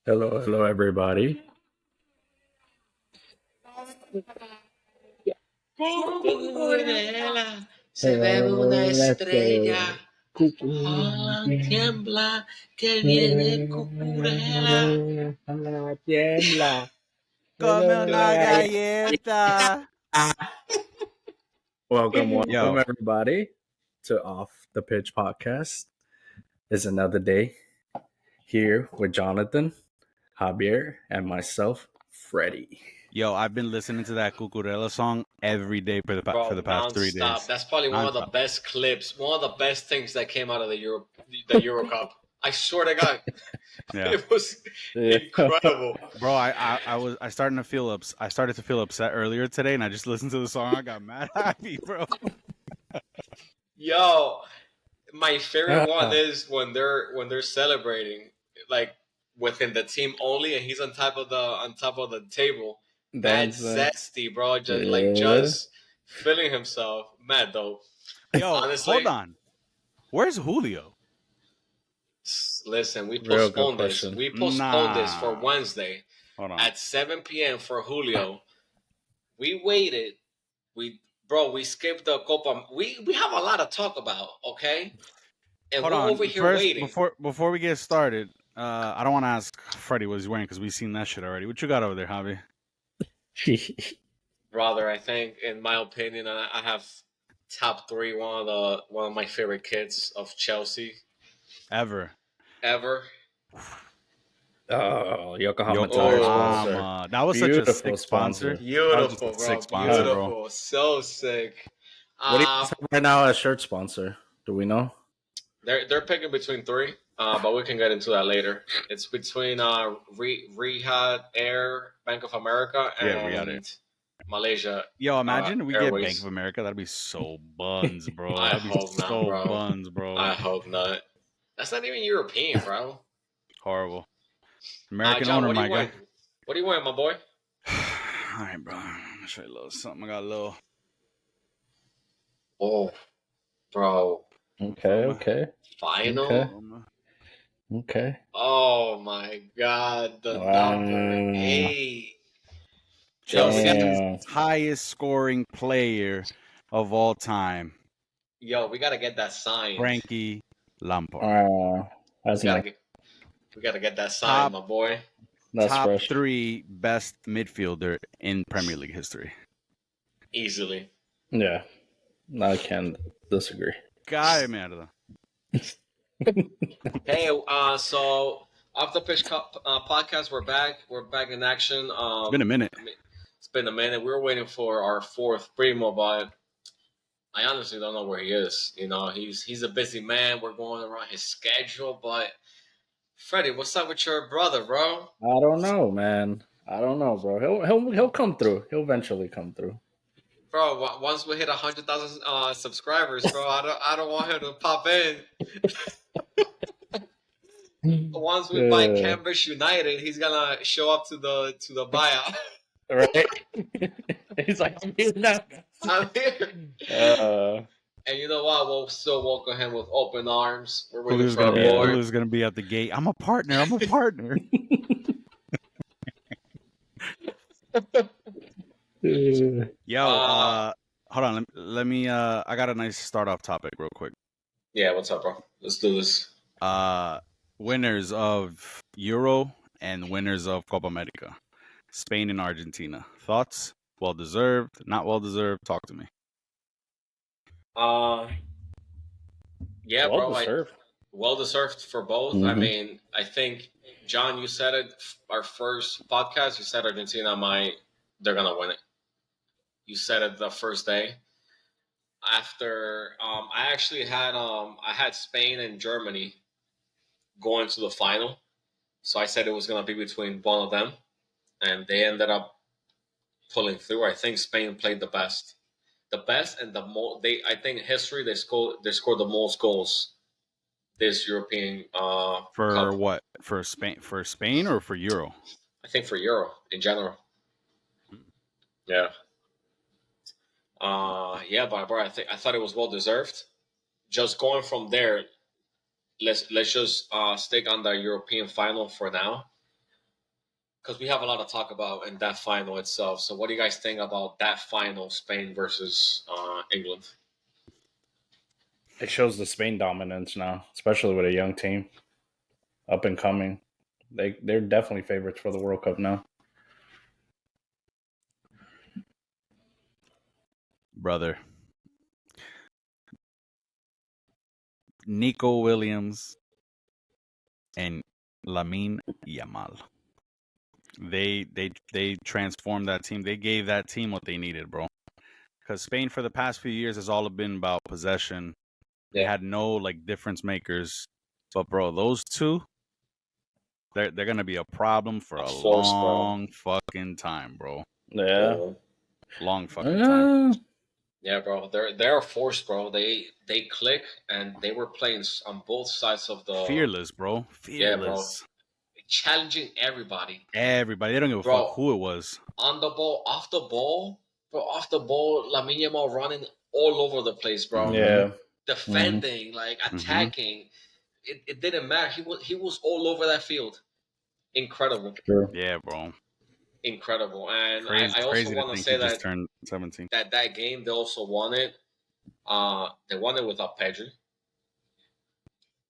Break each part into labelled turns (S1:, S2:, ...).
S1: Hello, hello, everybody.
S2: Cucurella, se bebe una
S1: Hello,
S2: estrella. Holland tiembla, que viene Cucurella.
S1: Tiembla.
S3: Come una galleta.
S1: Welcome,
S3: Yo,
S1: everybody, to Off the Pitch podcast. It's another day here with Jonathan, Javier, and myself, Freddie.
S3: I've been listening to that Cucurella song every day for the
S2: Bro,
S3: past 3 days.
S2: non-stop. That's probably one of the
S3: Non-stop.
S2: best clips, one of the best things that came out of the Euro Cup. I swear to God,
S3: Yeah,
S2: it was incredible.
S3: bro. I started to feel upset earlier today, and I just listened to the song. I got mad happy, bro.
S2: Yo, my favorite one is when they're celebrating, like within the team only, and he's on top of the table. Mad
S1: Dancing.
S2: zesty, bro. Just
S1: Yeah.
S2: feeling himself. Mad though.
S3: Yo,
S2: Honestly,
S3: hold on. Where's Julio?
S2: listen, we
S1: Real good
S2: postponed this.
S1: question.
S2: We postponed this for
S3: Nah.
S2: Wednesday
S3: Hold on.
S2: at 7 p.m. for Julio. We waited. We skipped the Copa. We have a lot to talk about, okay? And
S3: Hold
S2: we're over
S3: on.
S2: here
S3: First,
S2: waiting.
S3: before we get started, I don't want to ask Freddie what he's wearing because we've seen that shit already. What you got over there, Javi?
S2: Rather, I think, in my opinion, I have top three. One of my favorite kids of Chelsea
S3: Ever.
S2: ever.
S1: Oh, Yokohama Tire sponsor.
S3: Yokohama. That was such a
S1: Beautiful
S3: sick sponsor.
S1: sponsor.
S3: That was just
S2: Beautiful,
S3: a
S2: bro.
S3: sick sponsor, bro.
S2: Beautiful. So sick.
S1: What do you guys have right now as shirt sponsor? Do we know?
S2: They're picking between three, but we can get into that later. It's between Riyadh Air, Bank of America,
S3: Yeah, Riyadh Air.
S2: and Malaysia.
S3: Yo, imagine we get
S2: Airways.
S3: Bank of America. That'd be so buns, bro.
S2: I
S3: That'd be
S2: hope not,
S3: so
S2: bro.
S3: buns, bro.
S2: I hope not. That's not even European, bro.
S3: Horrible. American
S2: John,
S3: owner,
S2: what are
S3: my
S2: you
S3: guy.
S2: wearing? What are you wearing, my boy?
S3: All right, bro. I'm gonna show you a little something. I got a little.
S2: Oh, bro.
S1: Okay.
S2: Final.
S1: Okay.
S2: Oh my God, the
S1: Wow.
S2: number 8.
S3: Chelsea's highest scoring player of all time.
S2: Yo, we gotta get that signed.
S3: Frankie Lampard.
S1: That's
S2: We gotta get that signed, my boy.
S1: That's
S3: top
S1: fresh.
S3: 3 best midfielder in Premier League history.
S2: Easily.
S1: Yeah, I can't disagree.
S3: Cae mierda.
S2: Hey, so Off the Pitch podcast, we're back. We're back in action.
S3: It's been a minute.
S2: It's been a minute. We were waiting for our fourth primo, but I honestly don't know where he is. You know, he's a busy man. We're going around his schedule, but Freddie, what's up with your brother, bro?
S1: I don't know, man. I don't know, bro. He'll come through. He'll eventually come through.
S2: Bro, once we hit 100,000 subscribers, bro, I don't want him to pop in. Once we buy Cambridge United, he's gonna show up to the buyout.
S1: Right? He's like, I'm here now.
S2: I'm here. And you know what? We'll still welcome him with open arms. We're waiting for our boy.
S3: Julio's gonna be at the gate. I'm a partner. Yo, hold on. Let me. I got a nice start off topic real quick.
S2: Yeah, what's up, bro? Let's do this.
S3: Winners of Euro and winners of Copa America, Spain and Argentina. Thoughts? Well deserved? Not well deserved? Talk to me.
S2: Yeah,
S1: well
S2: bro.
S1: deserved.
S2: Well deserved for both. I mean, I think John, you said it. Our first podcast, you said Argentina they're gonna win it. You said it the first day. After I actually had I had Spain and Germany going to the final, so I said it was gonna be between one of them, and they ended up pulling through. I think Spain played the best, and the most. I think in history they scored the most goals this European
S3: For
S2: Cup.
S3: what? For Spain or for Euro?
S2: I think for Euro in general. Yeah. Yeah, but bro, I thought it was well deserved. Just going from there, let's just stick on the European final for now, because we have a lot to talk about in that final itself. So, what do you guys think about that final, Spain versus England?
S1: It shows the Spain dominance now, especially with a young team, up and coming. They're definitely favorites for the World Cup now.
S3: Brother. Nico Williams and Lamine Yamal. They transformed that team. They gave that team what they needed, bro. Because Spain for the past few years has all been about possession. They had no like difference makers. But bro, those two, they're gonna be a problem for a
S2: force,
S3: long fucking time, bro.
S1: Yeah.
S3: Long fucking time.
S2: Yeah, bro. They're a force, bro. They click, and they were playing on both sides of the
S3: Fearless, bro. Fearless.
S2: Yeah, bro. Challenging everybody.
S3: Everybody. They don't give a fuck who it was.
S2: On the ball, off the ball, bro. Off the ball, Lamine Yamal running all over the place, bro.
S1: Yeah.
S2: Defending, like attacking. It didn't matter. He was all over that field. Incredible.
S1: True.
S3: Yeah, bro.
S2: Incredible. And
S3: Crazy,
S2: I also want to say
S3: he just turned 17.
S2: That game they also won it. They won it without Pedri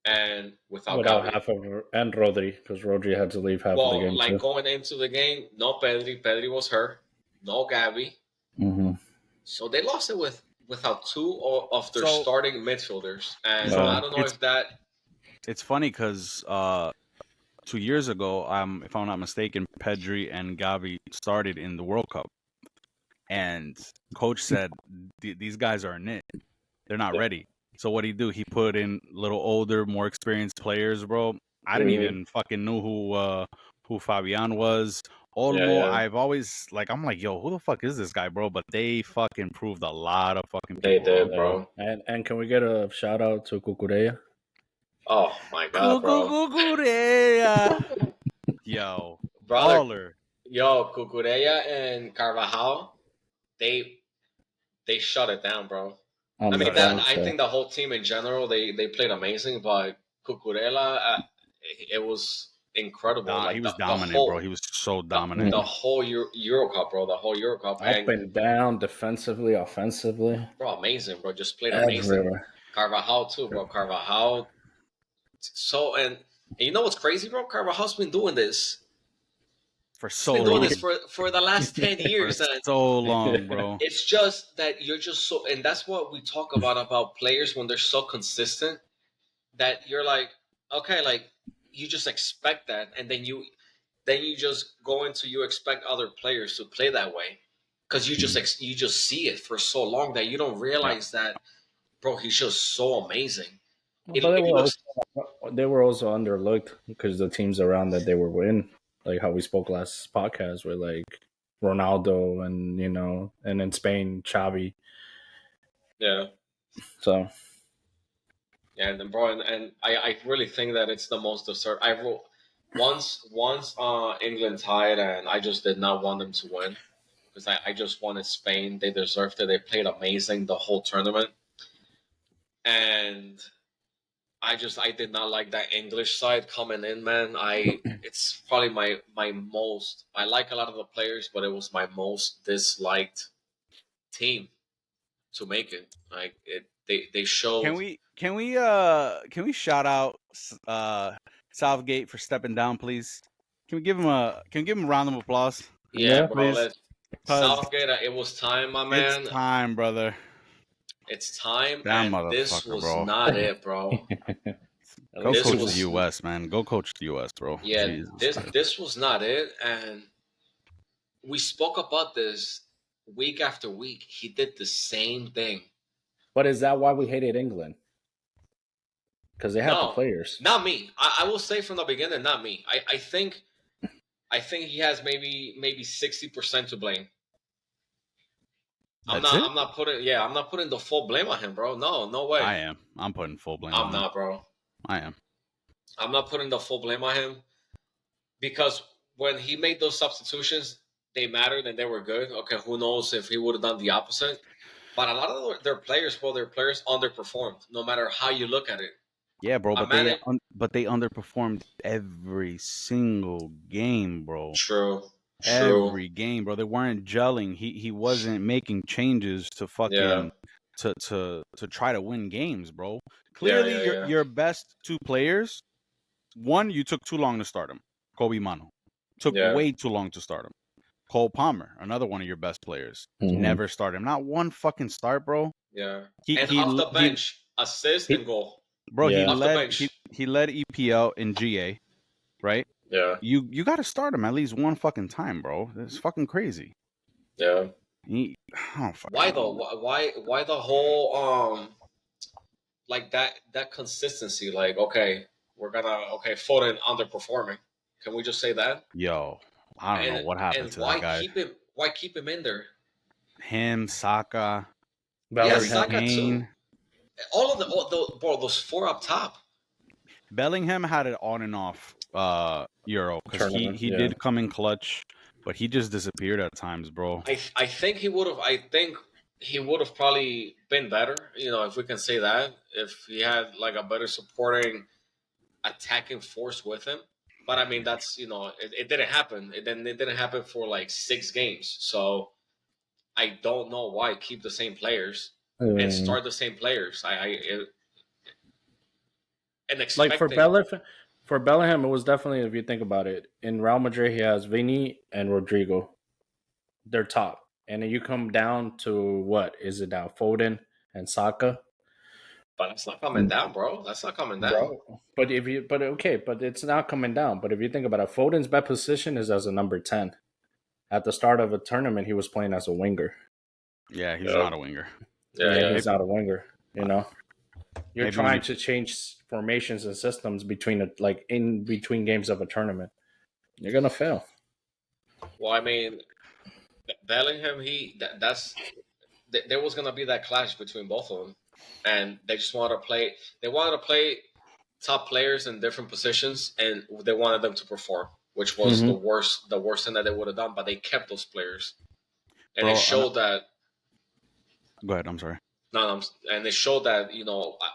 S2: and without Gavi.
S1: half of and Rodri, because Rodri had to leave half of the game.
S2: Like
S1: too.
S2: Going into the game, no Pedri. Pedri was hurt. No Gavi. So they lost it without two of their starting midfielders, and I don't know if that.
S3: It's funny because 2 years ago, if I'm not mistaken, Pedri and Gavi started in the World Cup, and coach said these guys aren't it. They're not ready. So what he do? He put in little older, more experienced players, bro. I didn't even fucking know who Fabian was. Olmo, I've always I'm like, yo, who the fuck is this guy, bro? But they fucking proved a lot of fucking people.
S2: They did, bro.
S1: And can we get a shout out to Cucurella?
S2: Oh my god, bro.
S3: Cucurella. Yo, baller.
S2: Yo, Cucurella and Carvajal, they shut it down, bro. I think the whole team in general, they played amazing, but Cucurella, it was incredible.
S3: He was dominant, bro. He was so dominant.
S2: The whole Euro Cup, bro. The whole Euro Cup.
S1: Up and down, defensively, offensively.
S2: Bro, amazing, bro. Just played amazing. Everywhere. Carvajal, too, bro. Carvajal. So, and you know what's crazy, bro? Carvajal's been doing this.
S3: For so long. He's been
S2: doing this for the last 10 years.
S3: So long, bro.
S2: It's just that you're just so... And that's what we talk about players when they're so consistent that you're like, okay, like, you just expect that. And then you just go into... You expect other players to play that way. Because you just see it for so long that you don't realize that, bro, he's just so amazing.
S1: They were also underlooked because the teams around that they were in, like how we spoke last podcast, were like Ronaldo and and in Spain, Xavi.
S2: Yeah.
S1: So.
S2: Yeah, and bro, and I really think that it's the most absurd. I wrote once England tied, and I just did not want them to win because I just wanted Spain. They deserved it. They played amazing the whole tournament, and I did not like that English side coming in, man. It's probably my most... I like a lot of the players, but it was my most disliked team to make it. Like they showed...
S3: Can we shout out Southgate for stepping down, please? Can we give him a round of applause?
S2: Yeah, bro. Southgate, it was time, my man.
S3: It's time, brother.
S2: It's time,
S3: and
S2: this was not it, bro.
S3: Go coach the U.S., man. Go coach the U.S., bro.
S2: Yeah, this was not it, and we spoke about this week after week. He did the same thing.
S1: But is that why we hated England? Because they have the players.
S2: Not me. I will say from the beginning, not me. I think he has maybe 60% to blame. I'm not putting the full blame on him, bro. No way.
S3: I am. I'm putting full blame on him.
S2: I'm not, bro.
S3: I am.
S2: I'm not putting the full blame on him because when he made those substitutions, they mattered and they were good. Okay, who knows if he would have done the opposite. But a lot of their players, underperformed, no matter how you look at it.
S3: Yeah, bro,
S2: A
S3: but
S2: man,
S3: they underperformed every single game, bro.
S2: true.
S3: Every game, bro. They weren't gelling. He wasn't making changes to
S2: Yeah,
S3: fucking to try to win games, bro.
S2: yeah,
S3: Clearly,
S2: yeah, yeah.
S3: your best two players. One, you took too long to start him. Kobe Mano took
S2: Yeah.
S3: way too long to start him. Cole Palmer, another one of your best players, never started him. Not one fucking start, bro.
S2: Yeah.
S3: He
S2: And
S3: he
S2: off the
S3: he,
S2: bench, assist
S1: He,
S2: and goal.
S3: bro. He
S1: yeah.
S2: Off the
S3: led
S2: bench.
S3: he led EPL in GA, right?
S2: Yeah.
S3: You got to start him at least one fucking time, bro. It's fucking crazy.
S2: Yeah.
S3: I don't fucking
S2: Why
S3: know,
S2: though?
S3: man.
S2: Why the whole like that consistency? Like, okay, we're gonna Foden underperforming. Can we just say that?
S3: Yo, I don't know
S2: And
S3: what happened to that
S2: why
S3: guy.
S2: keep him? Why keep him in there?
S3: Him, Saka,
S2: Yeah,
S3: Harry
S1: Bellingham.
S2: Saka too.
S3: Kane.
S2: All of the bro, those four up top.
S3: Bellingham had it on and off Euro because
S1: Tournament.
S3: he
S1: Yeah.
S3: did come in clutch, but he just disappeared at times, bro.
S2: I think he would have. I think he would have probably been better. You know, if we can say that, if he had like a better supporting attacking force with him. But I mean, that's it didn't happen. It didn't happen for like 6 games. So I don't know why keep the same players and start the same players. And
S1: Like
S2: expecting.
S1: For Bellingham, it was definitely, if you think about it, in Real Madrid he has Vini and Rodrigo. They're top, and then you come down to what is it now? Foden and Saka.
S2: But that's not coming down, bro. That's not coming down.
S1: Bro. But it's not coming down. But if you think about it, Foden's best position is as a number 10. At the start of a tournament, he was playing as a winger.
S3: Yeah, he's
S2: Yeah,
S3: not a winger.
S2: yeah,
S1: Yeah,
S2: yeah.
S1: he's not a winger. You're
S3: Maybe
S1: trying to change formations and systems in between games of a tournament. You're gonna fail.
S2: Well, I mean, Bellingham, there was gonna be that clash between both of them, and they just wanted to play. They wanted to play top players in different positions, and they wanted them to perform, which was
S1: Mm-hmm.
S2: the worst thing that they would have done. But they kept those players, and it
S3: Bro,
S2: showed that.
S3: go ahead. I'm sorry.
S2: No, and it showed that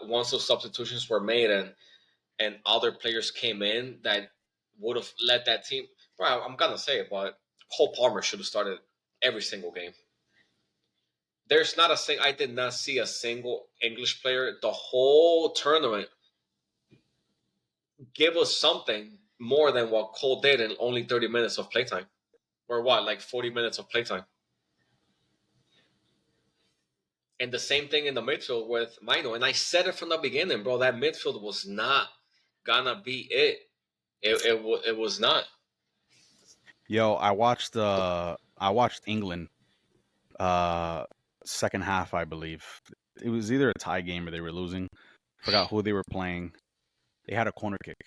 S2: once those substitutions were made and other players came in that would have led that team. Bro, I'm gonna say it, but Cole Palmer should have started every single game. There's not a I did not see a single English player the whole tournament give us something more than what Cole did in only 30 minutes of playtime. Or what, like 40 minutes of playtime. And the same thing in the midfield with Mino. And I said it from the beginning, bro. That midfield was not gonna be it. It was not.
S3: Yo, I watched England second half, I believe. It was either a tie game or they were losing. Forgot who they were playing. They had a corner kick,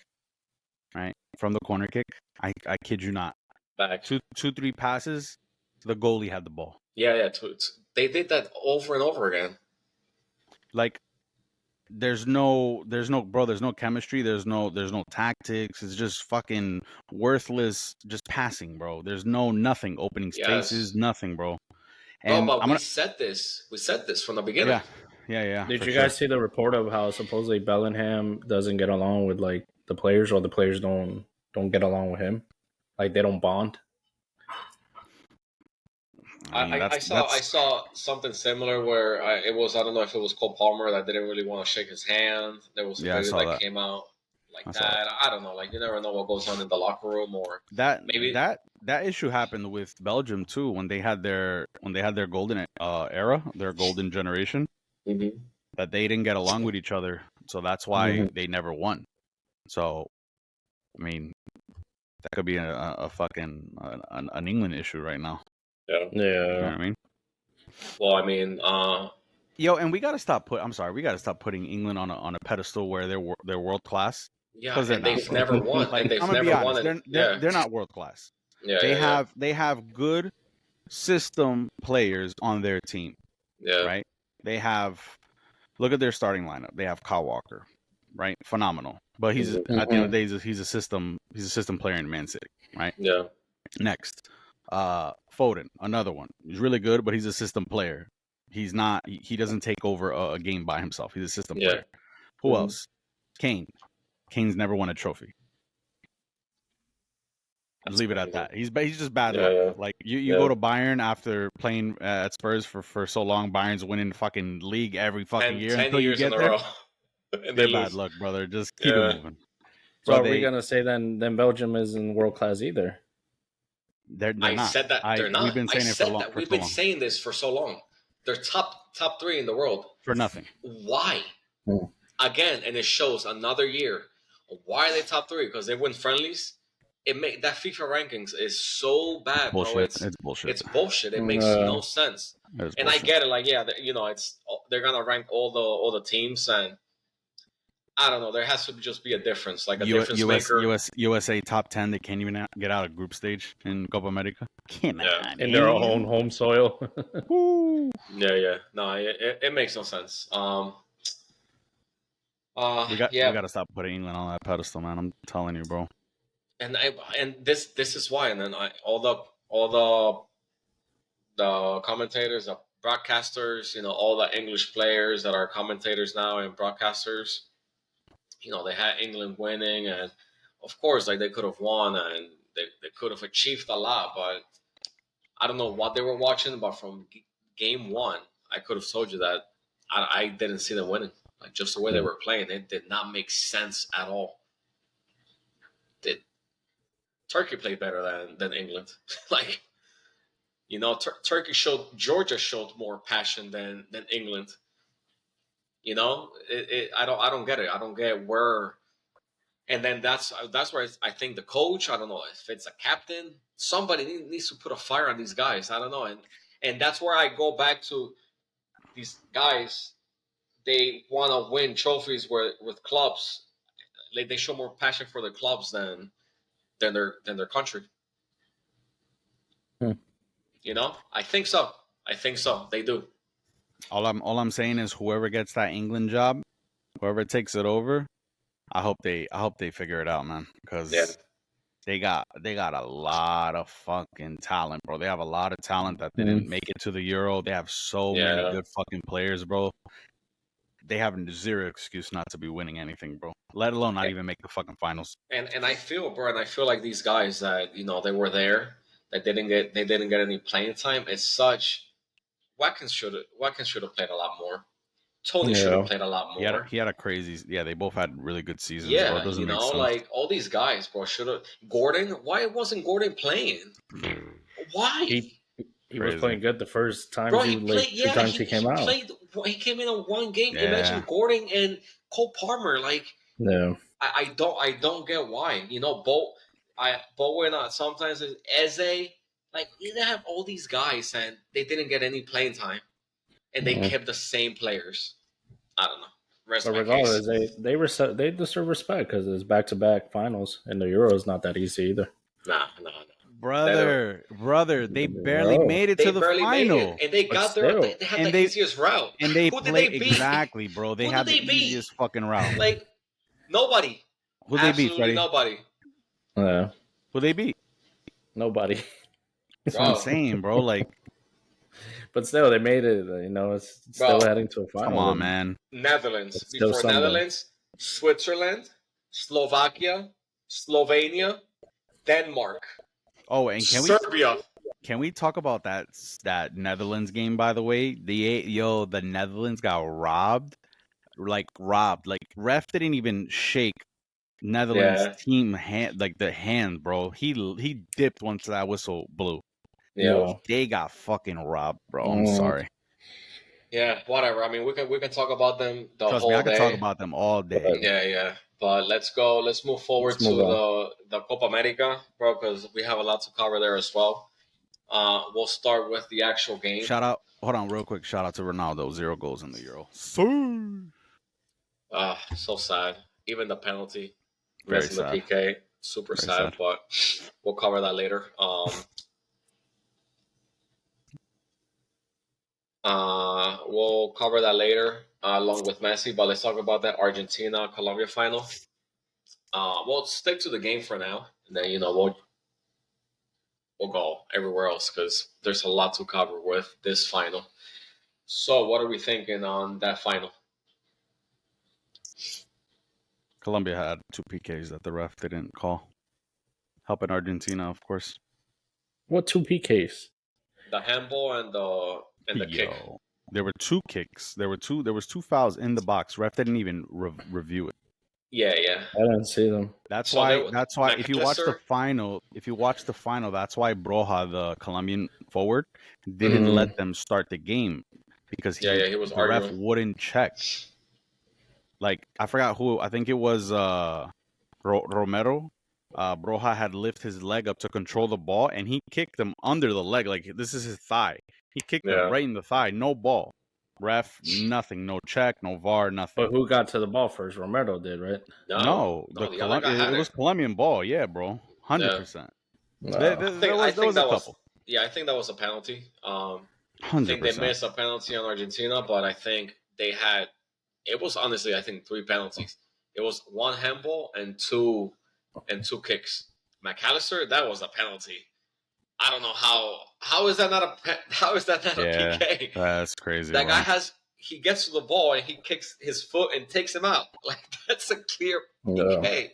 S3: right? From the corner kick, I kid you not.
S2: Back.
S3: Two, 3 passes, the goalie had the ball.
S2: Yeah. They did that over and over again.
S3: Like there's no chemistry, there's no tactics. It's just fucking worthless just passing, bro. There's nothing opening spaces, nothing, bro. And
S2: Bro, but we said this from the beginning.
S3: Yeah.
S1: Did you guys see the report of how supposedly Bellingham doesn't get along with like the players, or the players don't get along with him? Like they don't bond.
S2: I saw something similar where I don't know if it was Cole Palmer that didn't really want to shake his hand. There was a video that came out like that. I don't know. Like you never know what goes on in the locker room, or maybe
S3: that issue happened with Belgium too when they had their golden era, their golden generation.
S2: Mm-hmm.
S3: That they didn't get along with each other, so that's why they never won. So, I mean, that could be a fucking an England issue right now.
S2: Yeah.
S3: You know what I mean?
S2: Well, I mean,
S3: yo, and we gotta stop putting England on a pedestal where they're world class.
S2: Yeah, and they've never won.
S3: Like,
S2: and they've
S3: I'm gonna
S2: never
S3: be honest,
S2: won.
S3: they're not world class.
S2: Yeah,
S3: they have good system players on their team.
S2: Yeah.
S3: Right? They have, look at their starting lineup. They have Kyle Walker, right? Phenomenal. But he's at the end of the day, he's a system player in Man City, right?
S2: Yeah.
S3: Next, Foden, another one. He's really good, but he's a system player. He's not. He doesn't take over a game by himself. He's a system player. Who else? Kane's never won a trophy. Leave it at that. He's just bad luck.
S2: Yeah.
S3: Like you go to Bayern after playing at Spurs for so long. Bayern's winning the fucking league every fucking year
S2: 10
S3: until you
S2: years
S3: get
S2: in a
S3: there.
S2: row. And
S3: They're
S2: they
S3: bad
S2: lose.
S3: luck, brother. Just keep it moving.
S1: So are we gonna say then Belgium isn't world class either?
S3: They're
S2: I
S3: not.
S2: said that they're not.
S3: We've been saying
S2: I
S3: it for
S2: said
S3: long.
S2: that. We've been saying this for so long. They're top 3 in the world.
S3: For nothing.
S2: Why? Again, and it shows another year. Why are they top 3? Because they win friendlies. That FIFA rankings is so bad, bro.
S3: Bullshit. It's bullshit.
S2: It's bullshit. It makes no sense. And I get it. Like, yeah, they're gonna rank all the teams, and I don't know. There has to just be a difference, like a difference maker.
S3: USA top 10. They can't even get out of group stage in Copa America. Come on,
S1: in their own home soil.
S2: Yeah. No, it makes no sense.
S3: We gotta stop putting England on that pedestal, man. I'm telling you, bro.
S2: And this is why. And then all the commentators, the broadcasters, all the English players that are commentators now and broadcasters, they had England winning, and of course, like, they could have won and they could have achieved a lot, but I don't know what they were watching, but from game 1, I could have told you that I didn't see them winning. Like, just the way they were playing, it did not make sense at all. Turkey played better than England. Like, Georgia showed more passion than England. I don't get it. I don't get where. And then that's where I think the coach, I don't know if it's a captain, somebody needs to put a fire on these guys. I don't know. And that's where I go back to these guys. They want to win trophies with clubs. They show more passion for their clubs than their country. I think so. They do.
S3: All I'm saying is whoever gets that England job, whoever takes it over, I hope they figure it out, man. Because they got a lot of fucking talent, bro. They have a lot of talent that didn't make it to the Euro. They have so many good fucking players, bro. They have zero excuse not to be winning anything, bro. Let alone not even make the fucking finals.
S2: And I feel, bro, like these guys that they were there, that they didn't get any playing time. It's such. Watkins should have played a lot more. Tony should have played a lot more.
S3: He had a crazy. Yeah, they both had really good seasons.
S2: Yeah,
S3: bro. It doesn't make sense.
S2: Like all these guys, bro, should have. Gordon, why wasn't Gordon playing? Why?
S1: He was playing good the first time.
S2: Bro,
S1: he came out.
S2: He came in on one game. Yeah. Imagine Gordon and Cole Palmer. Like, no, I don't get why. Bowen sometimes is Eze. Like, they have all these guys and they didn't get any playing time, and they kept the same players. I don't know.
S1: But regardless, they deserve respect because it's back-to-back finals, and the Euro is not that easy either.
S2: Nah.
S3: Brother, they barely made it to the final,
S2: and they got there. They had the easiest route.
S3: And they played exactly, bro. They had the easiest fucking route.
S2: Like, nobody.
S3: Who they beat, Freddie?
S2: Nobody.
S1: Yeah.
S3: Who they beat?
S1: Nobody.
S3: That's what I'm saying, bro. Like,
S1: but still, they made it. It's still heading to a final.
S3: Come on, man.
S2: Netherlands before Netherlands, Switzerland, Slovakia, Slovenia, Denmark.
S3: Oh, and
S2: Serbia.
S3: Can we talk about that Netherlands game? By the way, the Netherlands got robbed. Like, ref didn't even shake Netherlands team hand, like the hand, bro. He dipped once that whistle blew.
S2: Yeah,
S3: they got fucking robbed, bro. I'm sorry.
S2: Yeah, whatever. I mean, we can talk about them
S3: Trust
S2: whole
S3: me, I
S2: day.
S3: can talk about them all day.
S2: Yeah. But let's go. Let's move forward to the Copa America, bro, because we have a lot to cover there as well. We'll start with the actual game.
S3: Hold on, real quick. Shout out to Ronaldo. 0 goals in the Euro.
S2: So sad. Even the penalty.
S3: Very
S2: missing
S3: sad.
S2: the PK. Super sad, but we'll cover that later. We'll cover that later along with Messi, but let's talk about that Argentina-Colombia final. We'll stick to the game for now, and then we'll go everywhere else because there's a lot to cover with this final. So, what are we thinking on that final?
S3: Colombia had 2 PKs that the ref didn't call. Helping Argentina, of course.
S1: What 2 PKs?
S2: The handball and the kick.
S3: Yo, there were 2 kicks. There was 2 fouls in the box. Ref didn't even review it.
S2: Yeah.
S1: I didn't see them.
S3: That's
S2: So
S3: why.
S2: there,
S3: That's why. If you watch the
S2: McAllister.
S3: final, that's why Broja, the Colombian forward, didn't let them start the game because
S2: Yeah, he was
S3: the ref
S2: arguing.
S3: wouldn't check. Like I forgot who. I think it was Romero. Broja had lifted his leg up to control the ball, and he kicked him under the leg. Like this is his thigh. He kicked him right in the thigh. No ball. Ref, nothing. No check. No VAR. Nothing.
S1: But who got to the ball first? Romero did, right?
S2: No, the other guy had
S3: it was Colombian ball. Yeah, bro. 100%. There was a couple.
S2: I think that was a penalty.
S3: 100%.
S2: I think they missed a penalty on Argentina, but I think they had. It was honestly, I think 3 penalties. It was 1 handball and two kicks. McAllister, that was a penalty. I don't know how is that not a PK?
S3: That's crazy.
S2: That guy he gets to the ball and he kicks his foot and takes him out. Like that's a clear PK.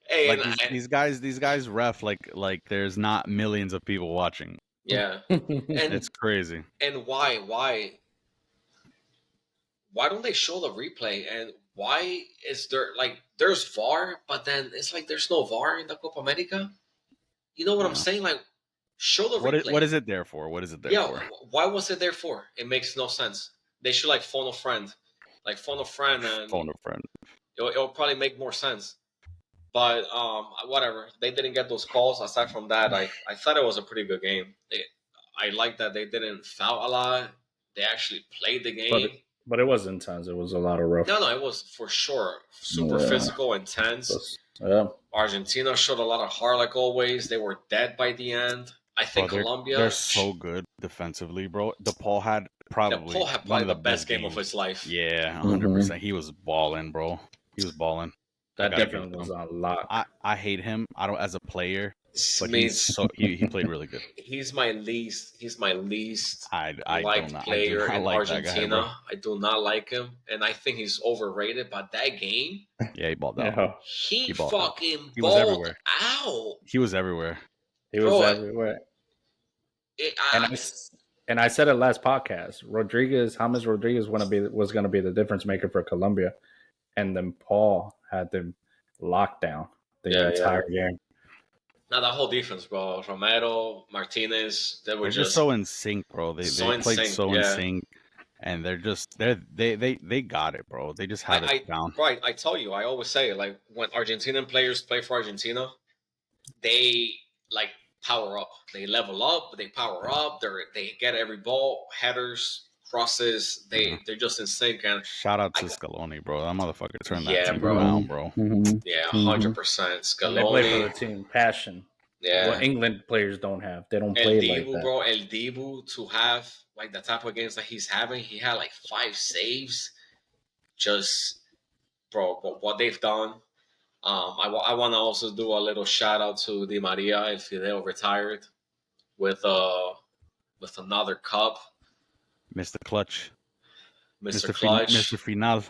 S2: Hey,
S3: like these guys ref like there's not millions of people watching.
S2: Yeah, and
S3: it's crazy.
S2: And why don't they show the replay? And why is there's VAR, but then it's like there's no VAR in the Copa America? You know what I'm saying? Like, show the replay.
S3: What is it there for? What is it there for?
S2: Why was it there for? It makes no sense. They should phone a friend, and phone a friend. It'll probably make more sense. But whatever. They didn't get those calls. Aside from that, I thought it was a pretty good game. I like that they didn't foul a lot. They actually played the game.
S1: But it was intense. It was a lot of rough.
S2: No, it was for sure super physical, intense.
S1: Yeah.
S2: Argentina showed a lot of heart like always. They were dead by the end. I think Colombia.
S3: They're so good defensively, bro. DePaul had probably
S2: the best game of his life.
S3: Yeah, 100%. He was balling, bro. He was balling.
S1: That definitely was a lot.
S3: I hate him. I don't as a player, but he played really good.
S2: He's my least
S3: I
S2: liked player in Argentina. Guy, I do not like him, and I think he's overrated. But that game,
S3: yeah, he balled out.
S2: He fucking
S3: was everywhere.
S2: Out.
S3: He was everywhere.
S1: He was everywhere. And I said it last podcast. James Rodriguez was going to be the difference maker for Colombia, and then Paul had them locked down the entire game.
S2: Now that whole defense, bro. Romero, Martinez, they're
S3: just so in sync, bro. They played in sync, and they got it, bro. They just had it down.
S2: Right, I tell you, I always say when Argentinian players play for Argentina, they power up. They level up. They power up. They get every ball, headers, crosses. They're just in sync. And
S3: shout out to Scaloni, bro. That motherfucker turned that team around, bro.
S2: Yeah, 100%. Scaloni.
S1: They play for the team, passion.
S2: Yeah,
S1: what England players don't have. They don't play like that.
S2: Bro, El Dibu to have the type of games that he's having. He had 5 saves. Just, bro, what they've done. I want to also do a little shout out to Di Maria. El Fideo retired with another cup.
S3: Mr. Clutch.
S2: Mr. Clutch.
S3: Mr. Final.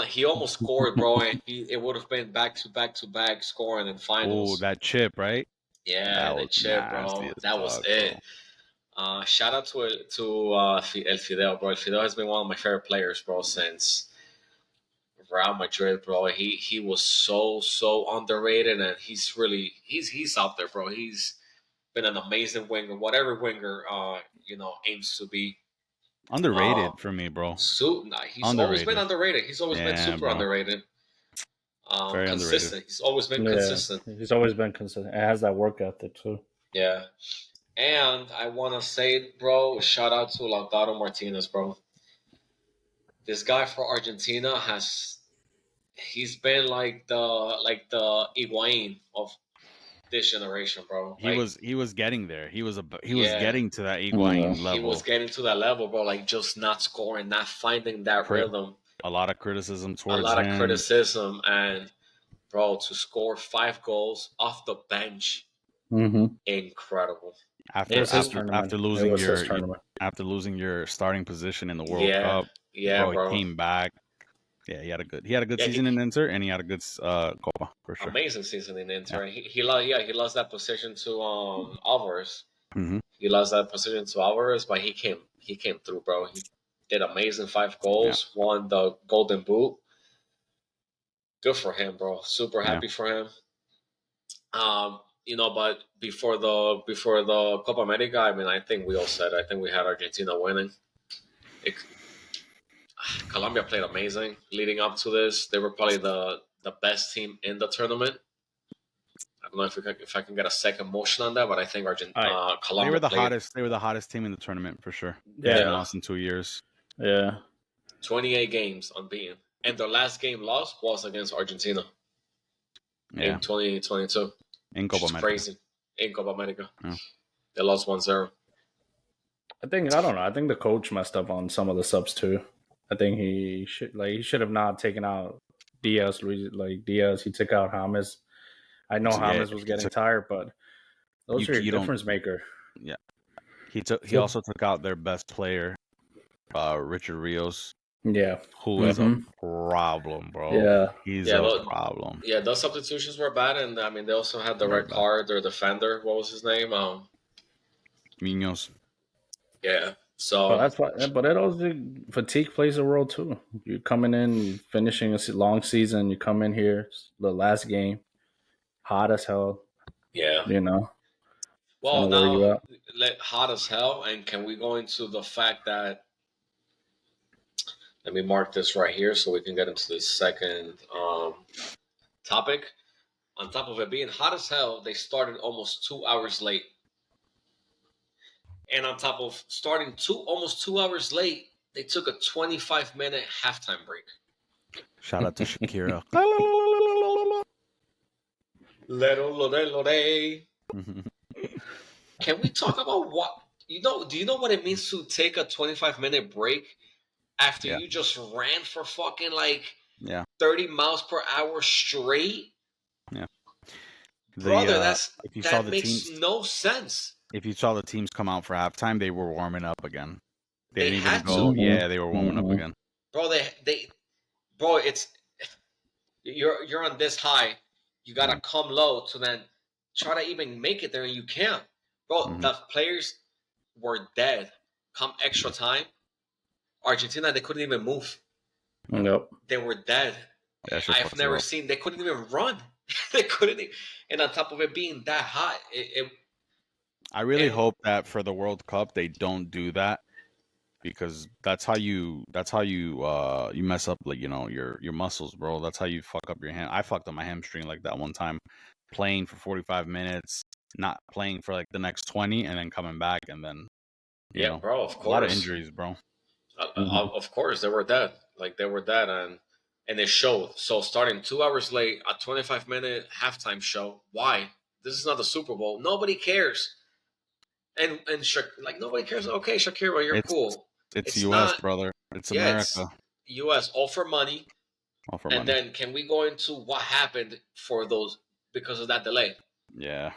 S2: He almost scored, bro, and it would have been back to back scoring in finals.
S3: Oh, that chip, right?
S2: Yeah, the chip, bro. That was it. Shout out to El Fideo, bro. El Fideo has been one of my favorite players, bro, since Real Madrid, bro. He was so underrated, and he's out there, bro. He's been an amazing winger, whatever winger aims to be.
S3: Underrated for me, bro.
S2: He's always been underrated. He's always been super underrated.
S3: Very
S2: consistent.
S3: Underrated.
S2: He's always been consistent.
S1: He's always been consistent. It has that work ethic too.
S2: Yeah. And I want to say, bro, shout out to Lautaro Martinez, bro. This guy for Argentina he's been like the Higuain of this generation, bro.
S3: He was getting there. He was getting to that Higuain level.
S2: He was getting to that level, bro. Just not scoring, not finding that rhythm.
S3: A lot of criticism towards him.
S2: A lot of criticism, and bro, to score 5 goals off the bench, incredible.
S3: After losing your starting position in the World Cup,
S2: bro,
S3: he came back. Yeah, he had a good season in Inter, and he had a good Copa for sure.
S2: Amazing season in Inter. Yeah. He lost that position to Alvarez.
S3: Mm-hmm.
S2: He lost that position to Alvarez, but he came through, bro. He did amazing, 5 goals, won the Golden Boot. Good for him, bro. Super happy for him. But before the Copa America, I mean, I think we all said, I think we had Argentina winning. Colombia played amazing leading up to this. They were probably the best team in the tournament. I don't know if I can get a second motion on that, but I think Colombia.
S3: They were the hottest. They were the hottest team in the tournament for sure. They hadn't lost in 2 years.
S1: Yeah,
S2: 28 games unbeaten, and their last game lost was against Argentina in 2022.
S3: In Copa America.
S2: Crazy. In Copa America. Yeah. They lost 1-0.
S1: I don't know. I think the coach messed up on some of the subs too. I think he should have not taken out Diaz. Diaz, he took out James. I know James was getting tired, but those are your difference maker.
S3: Yeah. He also took out their best player, Richard Rios.
S1: Yeah.
S3: Who is a problem, bro.
S1: Yeah.
S3: He's a problem.
S2: Yeah, those substitutions were bad, and I mean they also had the red card, their defender. What was his name?
S3: Munoz.
S2: Yeah. So
S1: but that's why, but it also fatigue plays a role too. You're coming in, finishing a long season. You come in here, the last game, hot as hell.
S2: Yeah.
S1: You know.
S2: Well, now hot as hell, and can we go into the fact that? Let me mark this right here so we can get into the second topic. On top of it being hot as hell, they started almost 2 hours late. And on top of starting almost 2 hours late, they took a 25-minute halftime break.
S3: Shout out to Shakira.
S2: Can we talk about what do you know what it means to take a 25-minute break after you just ran for fucking 30 miles per hour straight?
S3: Yeah.
S2: Brother, that makes no sense.
S3: If you saw the teams come out for halftime, they were warming up again.
S2: They had to.
S3: Yeah, they were warming up again.
S2: Bro, it's you're on this high. You gotta come low to then try to even make it there, and you can't. Bro, the players were dead. Come extra time, Argentina, they couldn't even move.
S1: Nope.
S2: They were dead. I've never seen. They couldn't even run. They couldn't. And on top of it being that hot,
S3: I really hope that for the World Cup they don't do that, because that's how you you mess up your muscles, bro. That's how you fuck up your hand. I fucked up my hamstring like that one time, playing for 45 minutes, not playing for the next 20, and then coming back, and then
S2: bro, of course,
S3: a lot of injuries, bro.
S2: Of course, they were dead. They were dead, and it showed. So starting 2 hours late, a 25-minute halftime show. Why? This is not the Super Bowl. Nobody cares. And nobody cares. Okay, Shakira, you're cool.
S3: It's U.S., brother. It's America. It's
S2: U.S. all for money.
S3: All for money.
S2: And then can we go into what happened for those because of that delay?
S3: Yeah.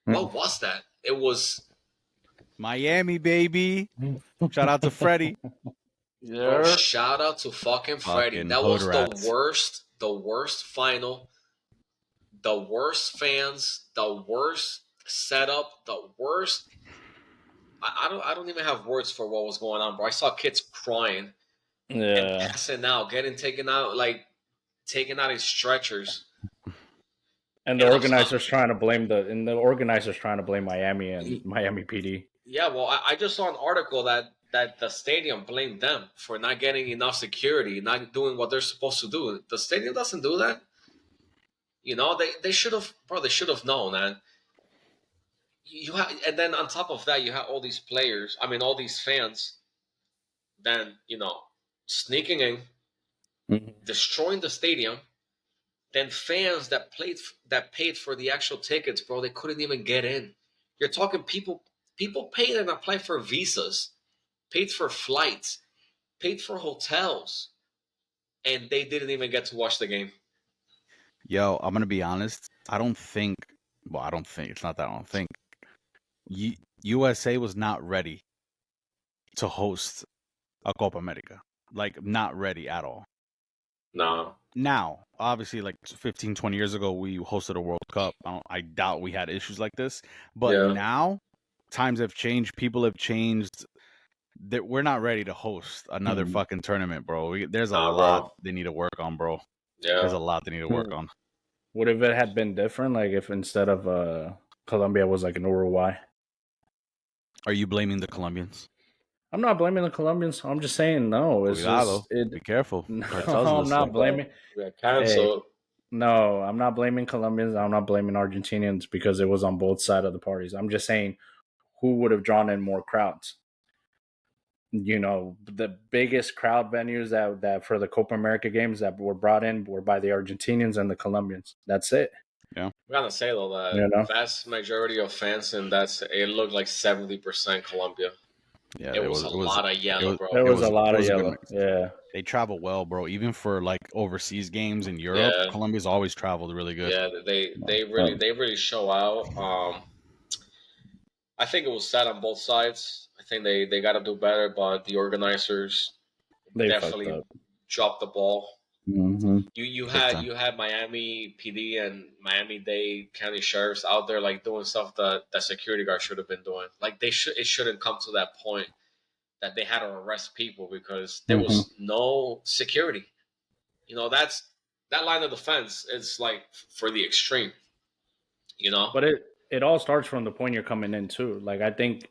S2: What was that? It was
S3: Miami, baby. Shout out to Freddie.
S2: Yeah. Bro, shout out to fucking Freddie. That was the worst final, the worst fans, the worst setup, the worst. I don't even have words for what was going on, bro. I saw kids crying, and passing out, taken out his stretchers.
S1: And the organizers trying to blame Miami and Miami PD.
S2: Yeah, well, I just saw an article that the stadium blamed them for not getting enough security, not doing what they're supposed to do. The stadium doesn't do that. They should have, bro. They should have known, man. And then on top of that, you have all these players. I mean, all these fans. Then sneaking in, destroying the stadium. Then fans that paid for the actual tickets, bro. They couldn't even get in. You're talking people paid and applied for visas, paid for flights, paid for hotels, and they didn't even get to watch the game.
S3: Yo, I'm gonna be honest. I don't think. It's not that I don't think. USA was not ready to host a Copa America. Not ready at all.
S2: No.
S3: Now, obviously, like 15, 20 years ago, we hosted a World Cup. I doubt we had issues like this. But
S2: Yeah.
S3: now, times have changed. People have changed. That we're not ready to host another fucking tournament, bro. There's a
S2: Nah,
S3: lot
S2: bro.
S3: they need to work on, bro. There's
S2: Yeah.
S3: a lot they need to work on.
S1: What if it had been different? Like if instead of Colombia was like an Uruguay?
S3: Are you blaming the Colombians?
S1: I'm not blaming the Colombians. I'm just saying no. It's
S3: Cuidado.
S1: just it.
S3: Be careful.
S1: No,
S3: Cartel's
S1: I'm not
S3: listening.
S1: blaming.
S2: We got
S1: Hey,
S2: canceled.
S1: no, I'm not blaming Colombians. I'm not blaming Argentinians because it was on both sides of the parties. I'm just saying who would have drawn in more crowds. You know, the biggest crowd venues that for the Copa America games that were brought in were by the Argentinians and the Colombians. That's it.
S2: I'm gonna say though that
S1: You know,
S2: vast majority of fans, and it looked like 70% Colombia.
S3: Yeah,
S2: It was a lot of yellow, bro.
S1: there was a lot
S3: it
S1: of
S3: was a good
S1: yellow.
S3: mix.
S1: Yeah,
S3: They travel well, bro. Even for like overseas games in Europe,
S2: Yeah.
S3: Colombia's always traveled really good.
S2: Yeah, they really show out. I think it was sad on both sides. I think they got to do better, but the organizers
S1: they fucked
S2: definitely
S1: up.
S2: dropped the ball.
S1: Mm-hmm.
S3: Big time.
S2: You had Miami PD and Miami Dade County sheriffs out there like doing stuff that security guards should have been doing. Like it shouldn't come to that point that they had to arrest people because there
S1: Mm-hmm.
S2: was no security. You know, that line of defense is like for the extreme. You know,
S1: But it all starts from the point you're coming in too. Like I think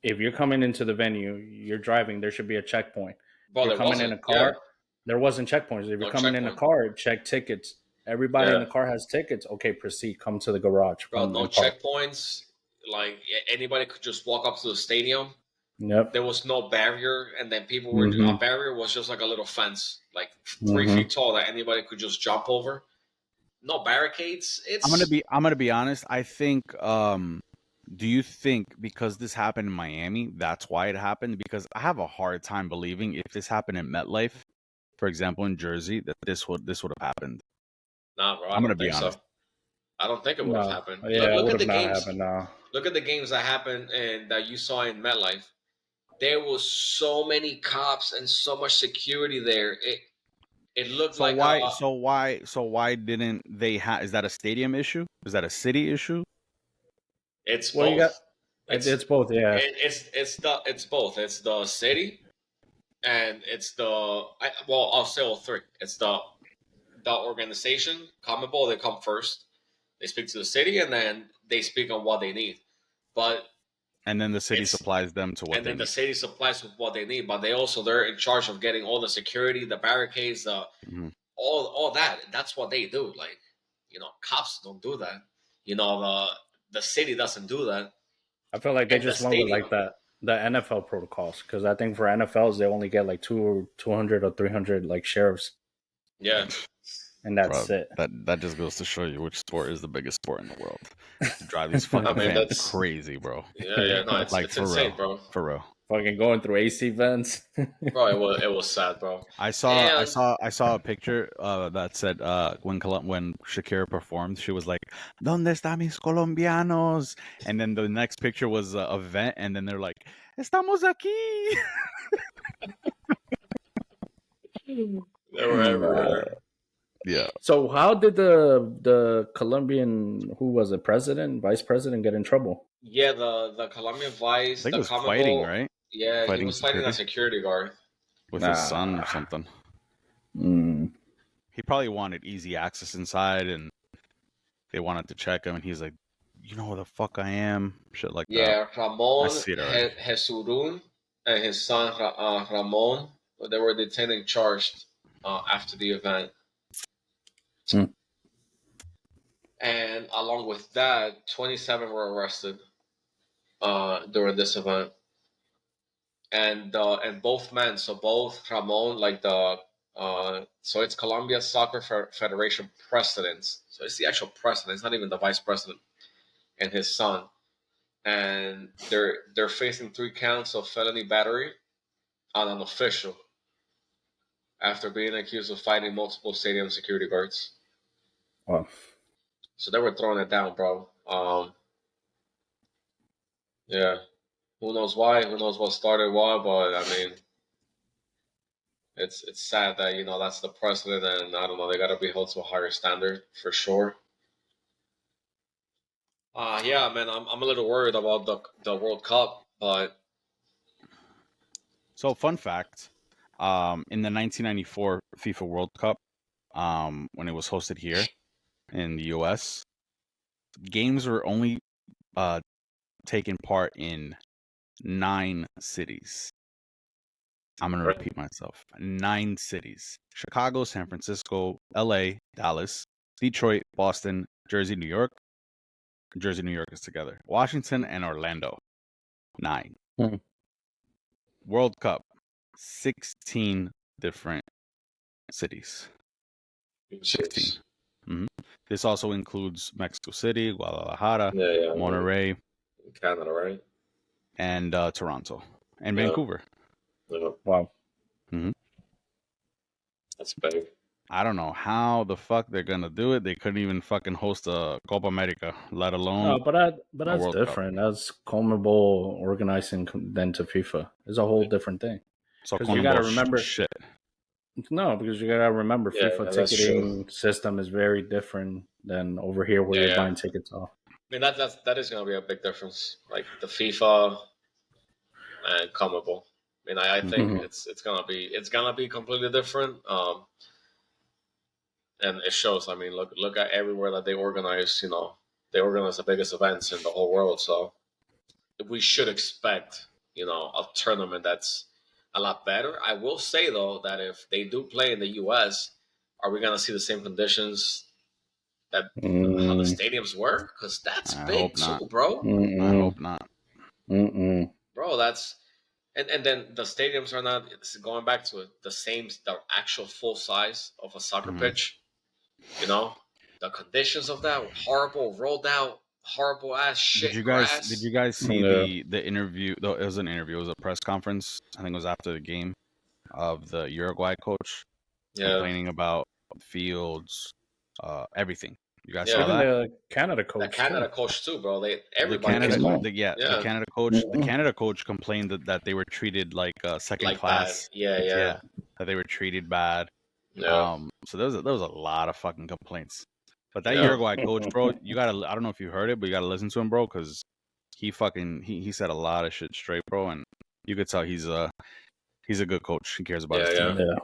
S1: if you're coming into the venue, you're driving, there should be a checkpoint.
S2: bro,
S1: You're
S2: there
S1: coming in
S2: wasn't.
S1: a
S2: Yeah,
S1: car, there wasn't checkpoints. If you're
S2: no
S1: coming in a
S2: checkpoint.
S1: car, check tickets. Everybody in
S2: Yeah,
S1: the car has tickets. Okay, proceed. Come to the garage.
S2: bro,
S1: Come
S2: no
S1: and park.
S2: checkpoints. Like anybody could just walk up to the stadium.
S1: Yep.
S2: There was no barrier, and then people were
S1: Mm-hmm.
S2: a barrier was just like a little fence, like 3 feet
S1: Mm-hmm.
S2: tall that anybody could just jump over. No barricades.
S3: I'm gonna be honest. I think do you think because this happened in Miami, that's why it happened? Because I have a hard time believing if this happened in MetLife, for example, in Jersey, that this would have happened.
S2: nah, bro. I
S3: I'm gonna
S2: don't
S3: be
S2: think so.
S3: honest.
S2: I don't think it would have
S1: No.
S2: happened.
S1: Yeah, it
S2: Look
S1: would
S2: at
S1: have
S2: the
S1: not
S2: games.
S1: happened now.
S2: Look at the games that happened and that you saw in MetLife. There was so many cops and so much security there. It looked
S3: So
S2: like
S3: why didn't they have? Is that a stadium issue? Is that a city issue?
S2: it's
S1: Well, you got
S2: both. It's
S1: it's both. Yeah.
S2: it's both. It's the city and it's I'll say all three. It's the organization, CONMEBOL, they come first. They speak to the city and then they speak on what they need. But
S3: And then the city
S2: it's
S3: supplies them to what
S2: and
S3: they
S2: then the
S3: need.
S2: city supplies with what they need. But they're in charge of getting all the security, the barricades,
S3: Mhm.
S2: all that. That's what they do. Like cops don't do that. The city doesn't do that.
S1: I feel like they
S2: And the
S1: just went with
S2: stadium,
S1: like the NFL protocols because I think for NFLs they only get like 200 or 300 like sheriffs,
S2: yeah.
S1: and
S3: Bro,
S1: that's it.
S3: that just goes to show you which sport is the biggest sport in the world. To drive these
S2: I
S3: fucking
S2: mean
S3: fans
S2: that's
S3: crazy, bro.
S2: yeah. No,
S3: Like
S2: it's
S3: for
S2: insane,
S3: real,
S2: bro.
S3: for real.
S1: Fucking going through AC vents.
S2: Bro, it was sad, bro.
S3: I
S2: And
S3: saw a picture that said when Shakira performed, she was like, "Dónde están mis colombianos?" And then the next picture was a vent, and then they're like, "Estamos aquí."
S2: they were everywhere.
S3: Yeah,
S1: So how did the Colombian who was it president, vice president get in trouble?
S2: Yeah, the Colombian
S3: I
S2: Vice,
S3: think it
S2: the
S3: was fighting,
S2: CONMEBOL.
S3: right?
S2: Yeah, he
S3: Fighting
S2: was fighting a
S3: security
S2: security guard.
S3: with his son or
S1: Nah.
S3: something.
S1: Mm.
S3: He probably wanted easy access inside, and they wanted to check him, and he's like, "You know who the fuck I am?" Shit like that.
S2: Yeah,
S3: I
S2: Ramon
S3: see it already.
S2: Jesurun and his son Ramon, they were detained and charged after the event.
S1: Mm.
S2: And along with that, 27 were arrested during this event. And both men, so both Ramon, like so it's Colombia Soccer Federation presidents. So it's the actual president. It's not even the vice president and his son. And they're facing 3 counts of felony battery on an official after being accused of fighting multiple stadium security guards.
S1: Well,
S2: So they were throwing it down, bro. Yeah. Who knows why? Who knows what started what? But I mean, It's sad that that's the precedent, and I don't know. They got to be held to a higher standard for sure. Yeah, man, I'm a little worried about the World Cup, but
S3: So, fun fact: in the 1994 FIFA World Cup, when it was hosted here in the U.S., games were only taken part in 9 cities. I'm going to repeat myself. 9 cities. Chicago, San Francisco, LA, Dallas, Detroit, Boston, Jersey, New York. Jersey, New York is together. Washington and Orlando. 9. World Cup. 16 different cities. 16. Mm-hmm. This also includes Mexico City, Guadalajara, Monterrey,
S2: Canada, right?
S3: And Toronto and Vancouver.
S2: Yeah.
S1: Wow.
S3: Mm-hmm.
S2: That's big.
S3: I don't know how the fuck they're gonna do it. They couldn't even fucking host a Copa America, let alone.
S1: No, but that's
S3: World
S1: different. That's CONMEBOL organizing than to FIFA. It's a whole different thing.
S3: So
S1: Because you got to remember
S3: shit.
S1: No, because you got to remember FIFA ticketing system is very different than over here where you're buying tickets off.
S2: I mean that is going to be a big difference. Like the FIFA and CONMEBOL. I mean, I think it's gonna be completely different. And it shows. I mean, look at everywhere that they organize. They organize the biggest events in the whole world. So we should expect a tournament that's a lot better. I will say though that if they do play in the U.S., are we gonna see the same conditions that how the stadiums work? Because that's big too, bro.
S3: I hope not.
S2: Bro, that's and then the stadiums are not. It's going back to it. The actual full size of a soccer pitch. The conditions of that were horrible, rolled out, horrible ass shit.
S3: Did you guys see the interview? Though it was an interview. It was a press conference. I think it was after the game of the Uruguay coach complaining about fields, everything. You guys saw
S1: Even
S3: that?
S1: the Canada coach.
S2: The Canada coach too, bro. Everybody.
S3: The Canada coach. The Canada coach complained that they were treated like second class.
S2: Bad.
S3: That they were treated bad.
S2: Yeah.
S3: So there was a lot of fucking complaints. But that Uruguay coach, bro, you gotta. I don't know if you heard it, but you gotta listen to him, bro, because he said a lot of shit straight, bro, and you could tell he's a good coach. He cares about his team.
S1: Yeah.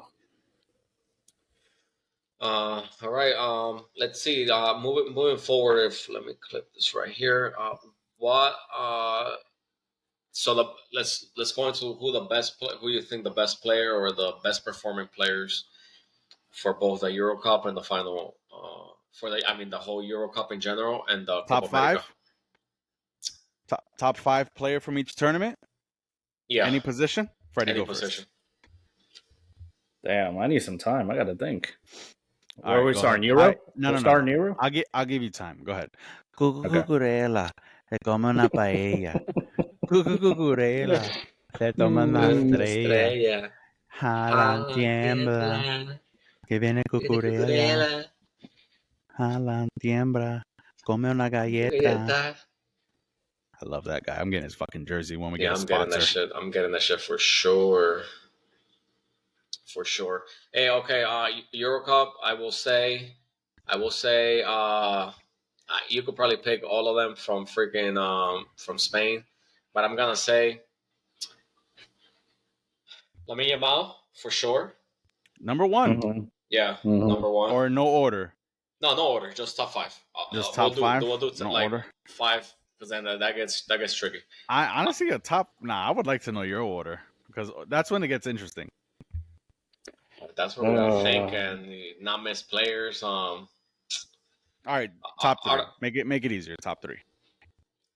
S2: All right. Let's see. Moving forward. Let me clip this right here. Let's go into who you think the best player or the best performing players for both the Euro Cup and the final. The whole Euro Cup in general and the
S3: top
S2: Copa
S3: five.
S2: America.
S3: Top 5 player from each tournament.
S2: Yeah.
S3: Any position. Freddie,
S2: Any
S3: go
S2: position.
S3: first.
S1: Damn, I need some time. I got to think.
S3: Are we
S1: starting Euro?
S3: No.
S1: Starting Euro?
S3: I'll give you time. Go ahead. Cucurella, se come una paella. Cucurella, se toma una estrella. Jalan tiembla, que viene Cucurella. Jalan tiembla, come una galleta. I love that guy. I'm getting his fucking jersey when we get a sponsor.
S2: I'm getting that shit for sure. For sure. Hey, okay. Euro Cup. I will say. You could probably pick all of them from from Spain, but I'm gonna say Lamine Yamal for sure.
S3: Number 1.
S2: Yeah, number 1.
S3: Or no order.
S2: No order. Just top 5.
S3: Just top 5.
S2: We'll do
S3: no
S2: like
S3: order.
S2: 5 because then that gets tricky.
S3: I honestly I would like to know your order because that's when it gets interesting.
S2: That's what we're gonna think and not miss players.
S3: All right, top 3. Make it easier. Top 3.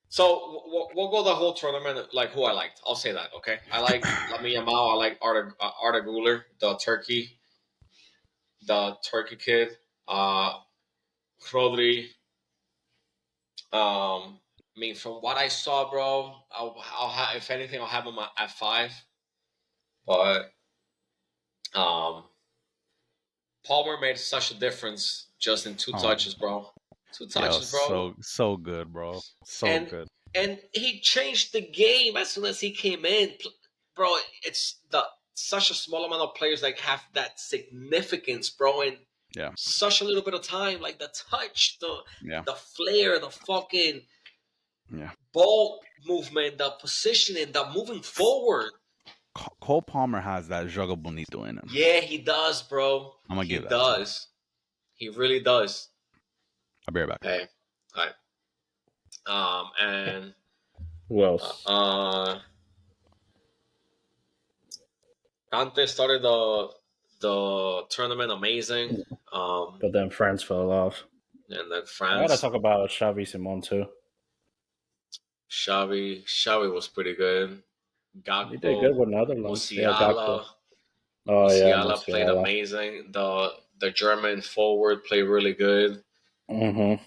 S2: So we'll go the whole tournament like who I liked. I'll say that. Okay, I like Lamine Yamal. I like Arda Güler, the Turkey kid. Rodri. I mean, from what I saw, bro, I'll have, if anything, I'll have him at 5. But Palmer made such a difference just in 2 touches, bro. 2 touches, bro.
S3: So good, bro. Good.
S2: And he changed the game as soon as he came in, bro. It's the such a small amount of players like have that significance, bro, in such a little bit of time. Like the touch, the flair, the fucking ball movement, the positioning, the moving forward.
S3: Cole Palmer has that juego bonito in him.
S2: Yeah, he does, bro.
S3: I'm gonna give that to him.
S2: He really does.
S3: I'll be right back.
S2: Hey, all right. And
S1: who else?
S2: Dante started the tournament amazing.
S1: But then France fell off.
S2: And then France.
S1: I gotta talk about Xavi Simon too.
S2: Xavi was pretty good. Gakpo,
S1: He did good with Netherlands.
S2: Musiala. Musiala played amazing. The German forward played really good.
S1: Mm-hmm.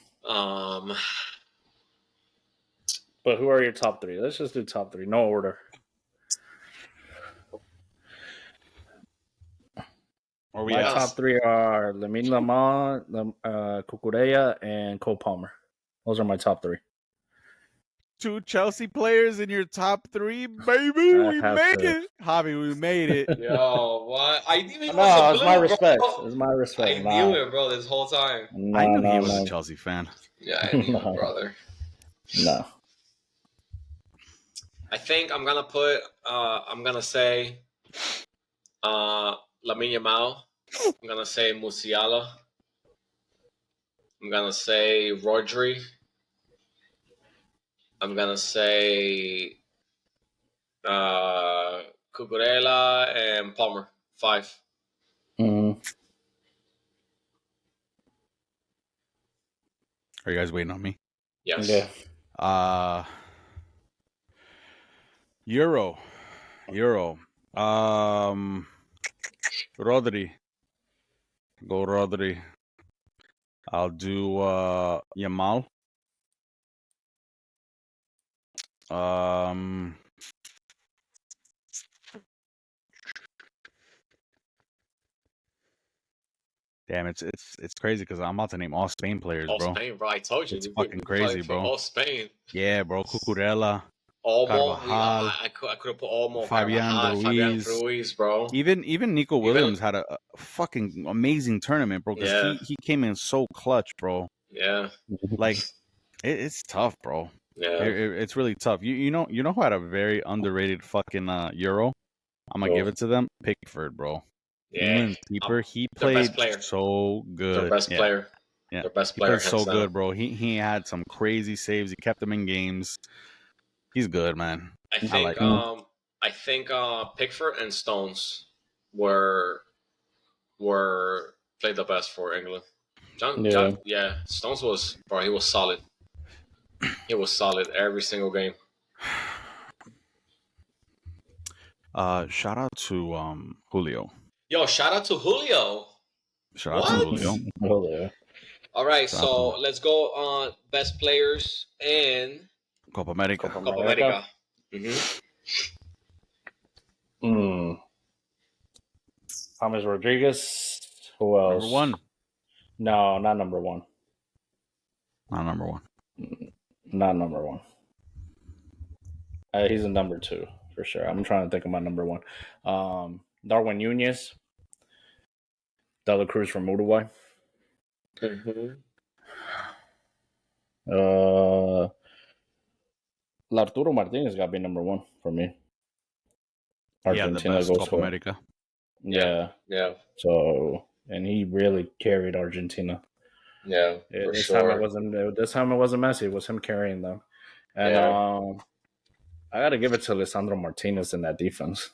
S1: But who are your top three? Let's just do top three, no order. My top three are Lamine Lamont, Cucurella, and Cole Palmer. Those are my top three.
S3: 2 Chelsea players in your top 3, baby. We made it, Javi. We made it.
S2: Yo, what? I knew he was
S1: no,
S2: a
S1: it's
S2: blue,
S1: my respect.
S2: Bro.
S1: It's my respect.
S2: I knew it, bro, this whole time.
S3: I knew he was a Chelsea fan.
S2: Yeah, I knew it, brother.
S1: No.
S2: I think I'm gonna put. I'm gonna say, Lamine Yamal. I'm gonna say Musiala. I'm gonna say Rodri. I'm gonna say Cucurella and Palmer. 5.
S3: Are you guys waiting on me?
S2: Yes.
S1: Yeah.
S3: Euro. Rodri. Go Rodri. I'll do Yamal. Damn, it's crazy because I'm about to name all Spain players, bro.
S2: All Spain, bro. I told you.
S3: It's fucking crazy, bro.
S2: All Spain.
S3: Yeah, bro. Cucurella.
S2: Olmo. I could have put Olmo. Fabian Ruiz, bro.
S3: Even Nico Williams had a fucking amazing tournament, bro. Because he came in so clutch, bro.
S2: Yeah.
S3: Like, it's tough, bro.
S2: Yeah.
S3: It's really tough. You know who had a very underrated fucking Euro? I'm gonna give it to them. Pickford, bro.
S2: Yeah.
S3: He played so good.
S2: Their best player.
S3: Yeah.
S2: Their best player.
S3: He played so good, bro. He had some crazy saves. He kept them in games. He's good, man.
S2: I think Pickford and Stones were played the best for England. Stones was, bro. He was solid. He was solid every single game.
S3: Shout out to Julio.
S2: Yo, shout out to Julio.
S3: Shout out to Julio.
S1: Julio.
S2: All right, so let's go on best players in
S3: Copa America.
S1: James Rodriguez. Who else?
S3: Number 1.
S1: No, not number 1.
S3: Not number 1.
S1: Not number 1. He's a number 2 for sure. I'm trying to think of my number 1. Darwin Nunez. Dela Cruz from Uruguay. Arturo Martinez got to be number 1 for me.
S3: Argentina the best Copa America.
S2: Yeah.
S1: So, and he really carried Argentina.
S2: Yeah,
S1: this time it wasn't Messi. It was him carrying them. And I got to give it to Lisandro Martinez in that defense.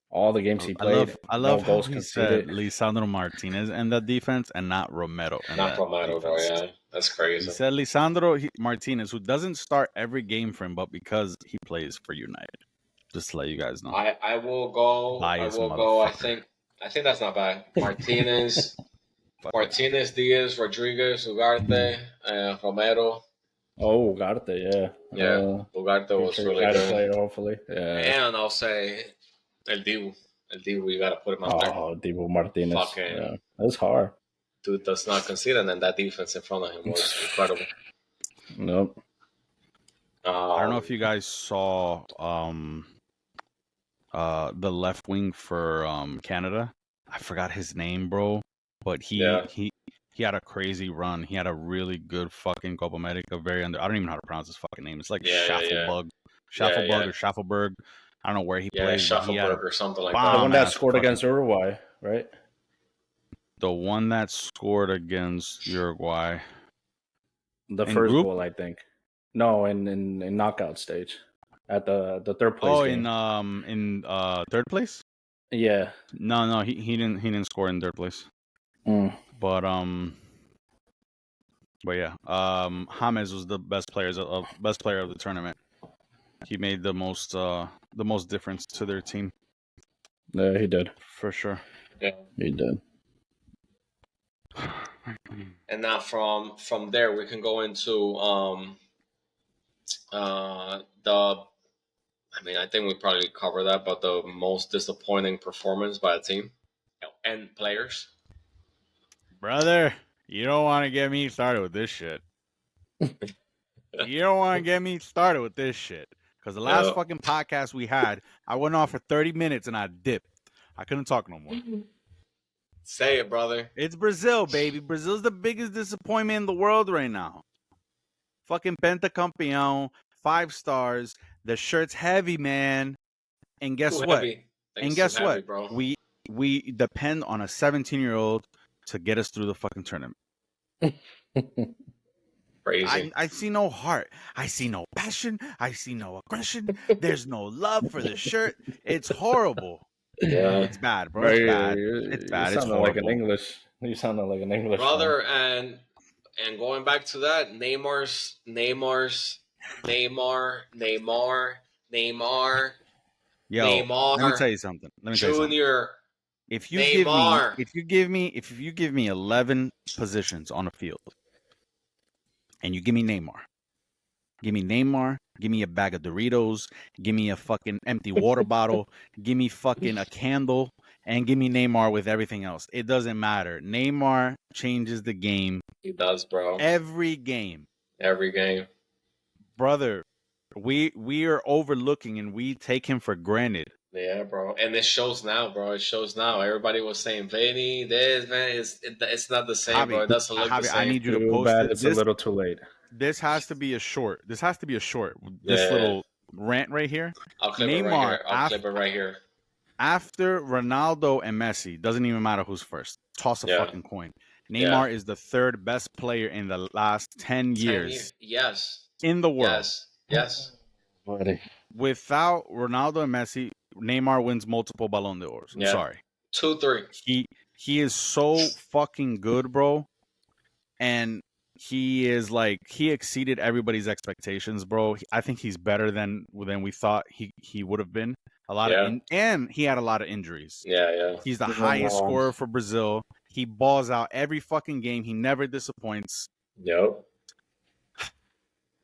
S1: All the games he played.
S3: I love how he said Lisandro Martinez in that defense and not Romero.
S2: Not Romero, bro. Yeah, that's crazy.
S3: He said Lisandro Martinez, who doesn't start every game for him, but because he plays for United. Just to let you guys know.
S2: I will go. I think that's not bad. Martinez, Diaz, Rodriguez, Ugarte, Romero.
S1: Oh, Ugarte, yeah.
S2: Yeah, Ugarte was really good.
S1: Played, hopefully. Yeah.
S2: And I'll say El Dibu, you got to put him out there.
S1: Oh, Dibu Martinez. Yeah. That's hard.
S2: Dude does not concede, and then that defense in front of him was incredible.
S1: Nope.
S3: I don't know if you guys saw the left wing for Canada. I forgot his name, bro. But he had a crazy run. He had a really good fucking Copa America. I don't even know how to pronounce his fucking name. It's like Schaffelbug or Schaffelberg. I don't know where he plays, but he had a
S2: Schaffelberg or something like
S1: The one that
S3: bomb-ass
S1: scored against Uruguay, right?
S3: The one that scored against Uruguay.
S1: The
S3: In
S1: first
S3: group?
S1: goal, I think. No, in knockout stage. At the third place game.
S3: In third place?
S1: Yeah.
S3: No, he didn't score in third place. But yeah, James was the best player of the tournament. He made the most difference to their team.
S1: Yeah, he did.
S3: For sure.
S2: Yeah.
S1: He did.
S2: And now from there we can go into I think we probably cover that, but the most disappointing performance by a team and players.
S3: Brother, you don't want to get me started with this shit. You don't want to get me started with this shit. Because the last fucking podcast we had, I went off for 30 minutes and I dipped. I couldn't talk no more.
S2: Say it, brother.
S3: It's Brazil, baby. Brazil's the biggest disappointment in the world right now. Fucking pentacampeão, 5 stars. The shirt's heavy, man. And guess what?
S2: Heavy, bro.
S3: We depend on a 17-year-old to get us through the fucking tournament.
S2: Crazy.
S3: I see no heart. I see no passion. I see no aggression. There's no love for the shirt. It's horrible.
S2: Yeah,
S3: it's bad, bro. It's bad. It's bad. It's horrible.
S1: Like an English. You sounded like an English
S2: brother. And going back to that, Neymar.
S3: Yo,
S2: Neymar.
S3: let me tell you something.
S2: Junior.
S3: If you give me 11 positions on a field, and you give me Neymar, give me a bag of Doritos, give me a fucking empty water bottle, give me fucking a candle, and give me Neymar with everything else. It doesn't matter. Neymar changes the game.
S2: He does, bro.
S3: Every game. Brother, we are overlooking and we take him for granted.
S2: Yeah, bro. And it shows now, bro. Everybody was saying, Vini, this, man, it's not the same, Javi, bro. It doesn't look the same.
S3: I need you to post it.
S1: It's a little too late.
S3: This has to be a short. This little rant right here.
S2: I'll clip it right here.
S3: After Ronaldo and Messi, doesn't even matter who's first. Toss a fucking coin. Neymar is the third best player in the last 10 years.
S2: Yes.
S3: In the world.
S2: Yes.
S3: Without Ronaldo and Messi, Neymar wins multiple Ballon d'Ors. I'm sorry.
S2: 2, 3.
S3: He is so fucking good, bro. And he exceeded everybody's expectations, bro. I think he's better than we thought he would have been. And he had a lot of injuries.
S2: Yeah.
S3: He's the highest scorer for Brazil. He balls out every fucking game. He never disappoints.
S2: Yep.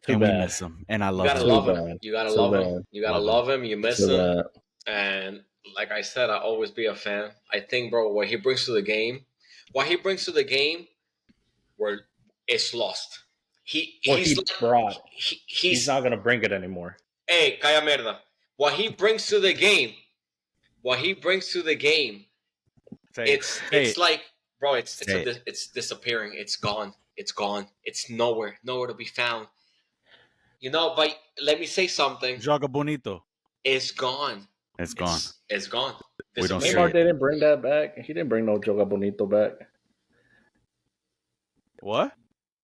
S3: We miss him, and I love him.
S2: You gotta love him. You gotta love him. You miss him, and like I said, I'll always be a fan. I think, bro, what he brings to the game, where it's lost. He's
S1: not gonna bring it anymore.
S2: Hey, calla merda. What he brings to the game, it's like, bro, it's disappearing. It's gone. It's nowhere to be found. You know, but let me say something.
S3: Joga bonito.
S2: It's gone.
S3: It's gone.
S2: It's gone.
S3: We don't
S1: Neymar didn't bring that back. He didn't bring no Joga bonito back.
S3: What?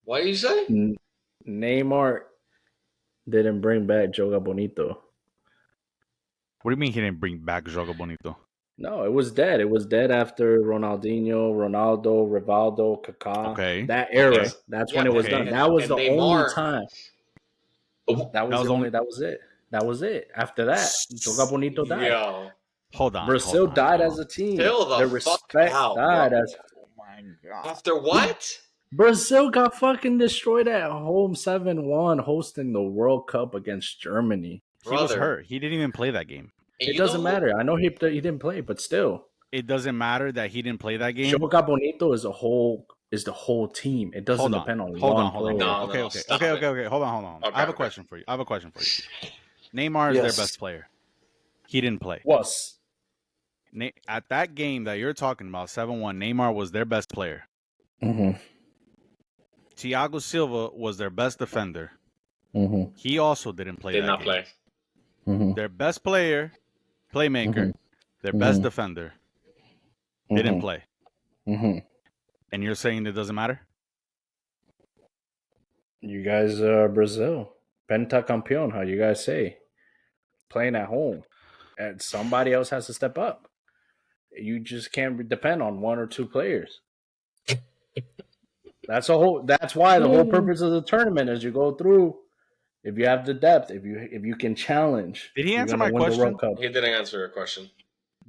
S2: What did you say?
S1: Neymar didn't bring back Joga bonito.
S3: What do you mean he didn't bring back Joga bonito?
S1: No, it was dead. It was dead after Ronaldinho, Ronaldo, Rivaldo, Kaká.
S3: Okay.
S1: That era. Okay. That's when it was done. That was the only time. That was it. After that, Joga bonito died.
S2: Yo.
S3: Hold on.
S1: Brazil died as a team.
S2: The
S1: respect
S2: out,
S1: died
S2: bro.
S1: as.
S3: Oh my god.
S2: After what?
S1: Brazil got fucking destroyed at home 7-1 hosting the World Cup against Germany.
S3: He was hurt. He didn't even play that game.
S1: It doesn't matter. I know he didn't play, but still.
S3: It doesn't matter that he didn't play that game.
S1: Joga bonito is the whole team. It doesn't depend on one player.
S2: No,
S3: okay. Hold on.
S2: Okay,
S3: I have a question for you. Neymar is their best player. He didn't play.
S1: Was.
S3: At that game that you're talking about, 7-1, Neymar was their best player.
S1: Mm-hmm.
S3: Thiago Silva was their best defender.
S1: Mm-hmm.
S3: He also didn't play
S2: Did
S3: that
S2: not
S3: game.
S2: play.
S1: Mm-hmm.
S3: Their best player, playmaker, their
S1: Mhm.
S3: best defender, didn't
S1: Mhm.
S3: play.
S1: Mm-hmm.
S3: And you're saying it doesn't matter?
S1: You guys are Brazil. Pentacampeón, how you guys say. Playing at home. And somebody else has to step up. You just can't depend on one or two players. That's why the whole purpose of the tournament is you go through. If you have the depth, if you can challenge,
S3: Did he
S1: you're
S3: answer
S1: gonna
S3: my
S1: win the
S3: question?
S1: World Cup.
S2: He didn't answer your question.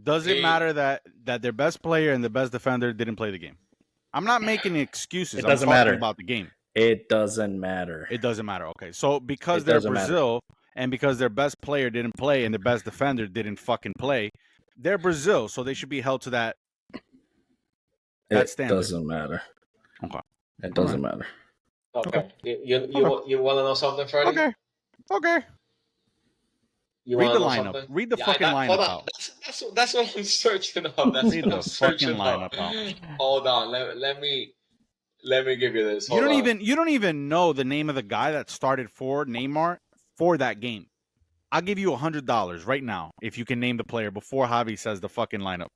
S3: Does it matter that their best player and the best defender didn't play the game? I'm not making excuses.
S1: It doesn't
S3: I'm talking
S1: matter.
S3: about the game.
S1: It doesn't matter.
S3: It doesn't matter. Okay. So because
S1: It
S3: they're
S1: doesn't matter.
S3: Brazil and because their best player didn't play and their best defender didn't fucking play, they're Brazil, so they should be held to that
S1: It
S3: standard.
S1: doesn't matter.
S3: Okay.
S1: It doesn't matter.
S2: Okay. You want to know something, Freddie?
S3: Okay.
S2: You
S3: Read the
S2: wanna know
S3: lineup.
S2: something?
S3: Read the fucking lineup out.
S2: That's what I'm searching up. That's
S3: Read
S2: what
S3: the
S2: I'm searching
S3: fucking lineup out.
S2: Hold on. Let me give you this.
S3: You don't even know the name of the guy that started for Neymar for that game. I'll give you $100 right now if you can name the player before Javi says the fucking lineup.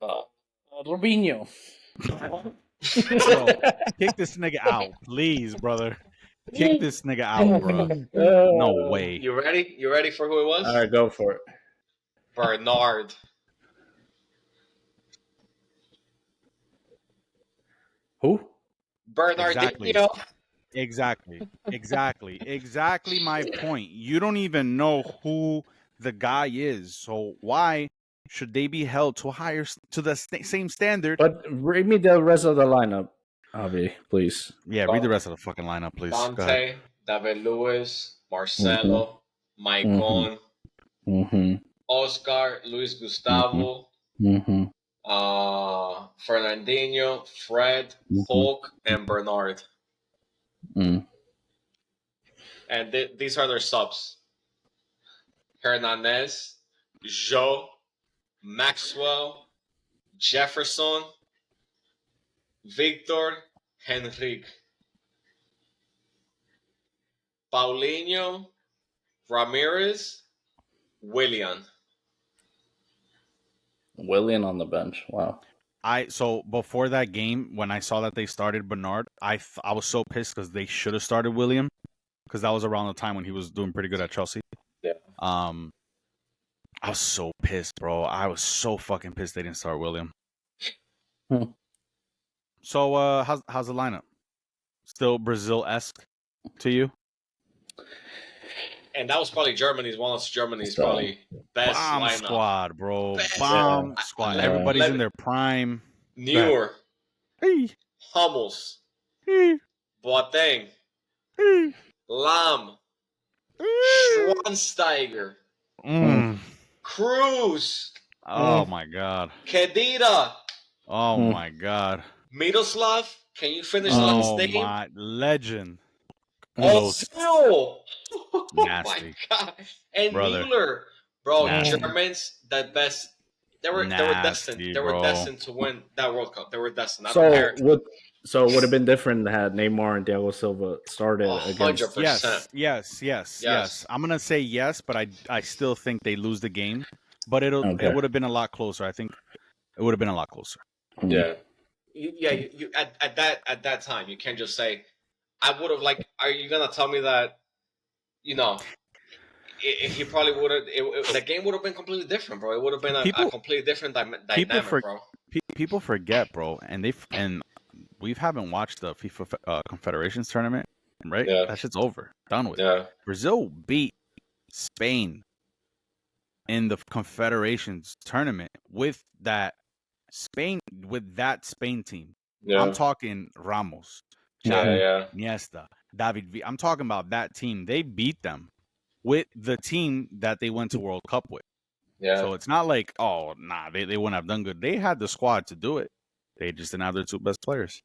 S1: Robinho.
S3: Bro, kick this nigga out, please, brother. Kick this nigga out, bro. No way.
S2: You ready? You ready for who it was?
S1: All right, go for it.
S2: Bernard.
S1: Who?
S2: Bernardinho.
S3: Exactly my point. You don't even know who the guy is, so why should they be held to the same standard?
S1: But read me the rest of the lineup, Javi, please.
S3: Yeah, read the rest of the fucking lineup, please.
S2: Dante, David Luiz, Marcelo, Maicon, Oscar, Luis Gustavo, Fernandinho, Fred, Hulk, and Bernard. And these are their subs: Hernandez, Joe, Maxwell, Jefferson, Victor, Henrique, Paulinho, Ramirez, William.
S1: William on the bench. Wow.
S3: So before that game, when I saw that they started Bernard, I was so pissed because they should have started William, because that was around the time when he was doing pretty good at Chelsea.
S2: Yeah.
S3: I was so pissed, bro. I was so fucking pissed they didn't start William. So how's the lineup? Still Brazil-esque to you?
S2: And that was probably Germany's probably best
S3: bomb
S2: lineup.
S3: Squad, bro. Bomb squad. Everybody's in their prime.
S2: Neuer, Hummels, Boateng, Lam, Schweinsteiger, Cruz.
S3: Oh my god.
S2: Kedira.
S3: Oh my god.
S2: Miroslav. Can you finish the last name?
S3: Oh my legend.
S2: Oh,
S3: nasty.
S2: My god. And
S3: brother.
S2: Müller. Bro,
S3: Nasty.
S2: Germans, the best. They were destined. They were destined to win that World Cup. They were destined.
S1: So would have been different had Neymar and Thiago Silva started against.
S2: 100%.
S3: Yes. I'm gonna say yes, but I still think they lose the game. But it would have been a lot closer. I think it would have been a lot closer.
S2: Yeah. You at that time you can't just say I would have are you gonna tell me that if you probably would have the game would have been completely different, bro. It would have been a completely different dynamic, bro.
S3: People forget, bro, and we haven't watched the FIFA Confederations tournament, right?
S2: Yeah.
S3: That shit's over, done with.
S2: Yeah.
S3: Brazil beat Spain in the Confederations tournament with that Spain team.
S2: Yeah.
S3: I'm talking Ramos, Iniesta, David V. I'm talking about that team. They beat them with the team that they went to World Cup with.
S2: Yeah.
S3: So it's not like, they wouldn't have done good. They had the squad to do it. They just didn't have their two best players.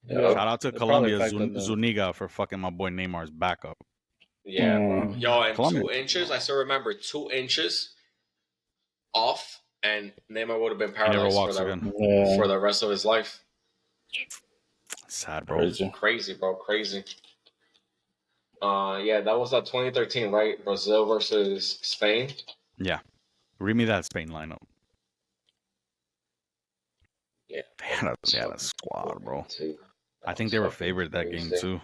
S2: Yeah.
S3: Shout out to Colombia, Zuniga, for fucking my boy Neymar's backup.
S2: Yeah, bro. Yo, and
S3: Colombia.
S2: 2 inches. I still remember 2 inches off, and Neymar would have been
S3: He never
S2: paralyzed
S3: walks again.
S2: for the rest of his life.
S3: Sad, bro.
S1: Crazy.
S2: Crazy, bro. Crazy. Yeah, that was 2013, right? Brazil versus Spain.
S3: Yeah. Read me that Spain lineup.
S2: Yeah,
S3: They had a squad, bro. I think they were favored that game too.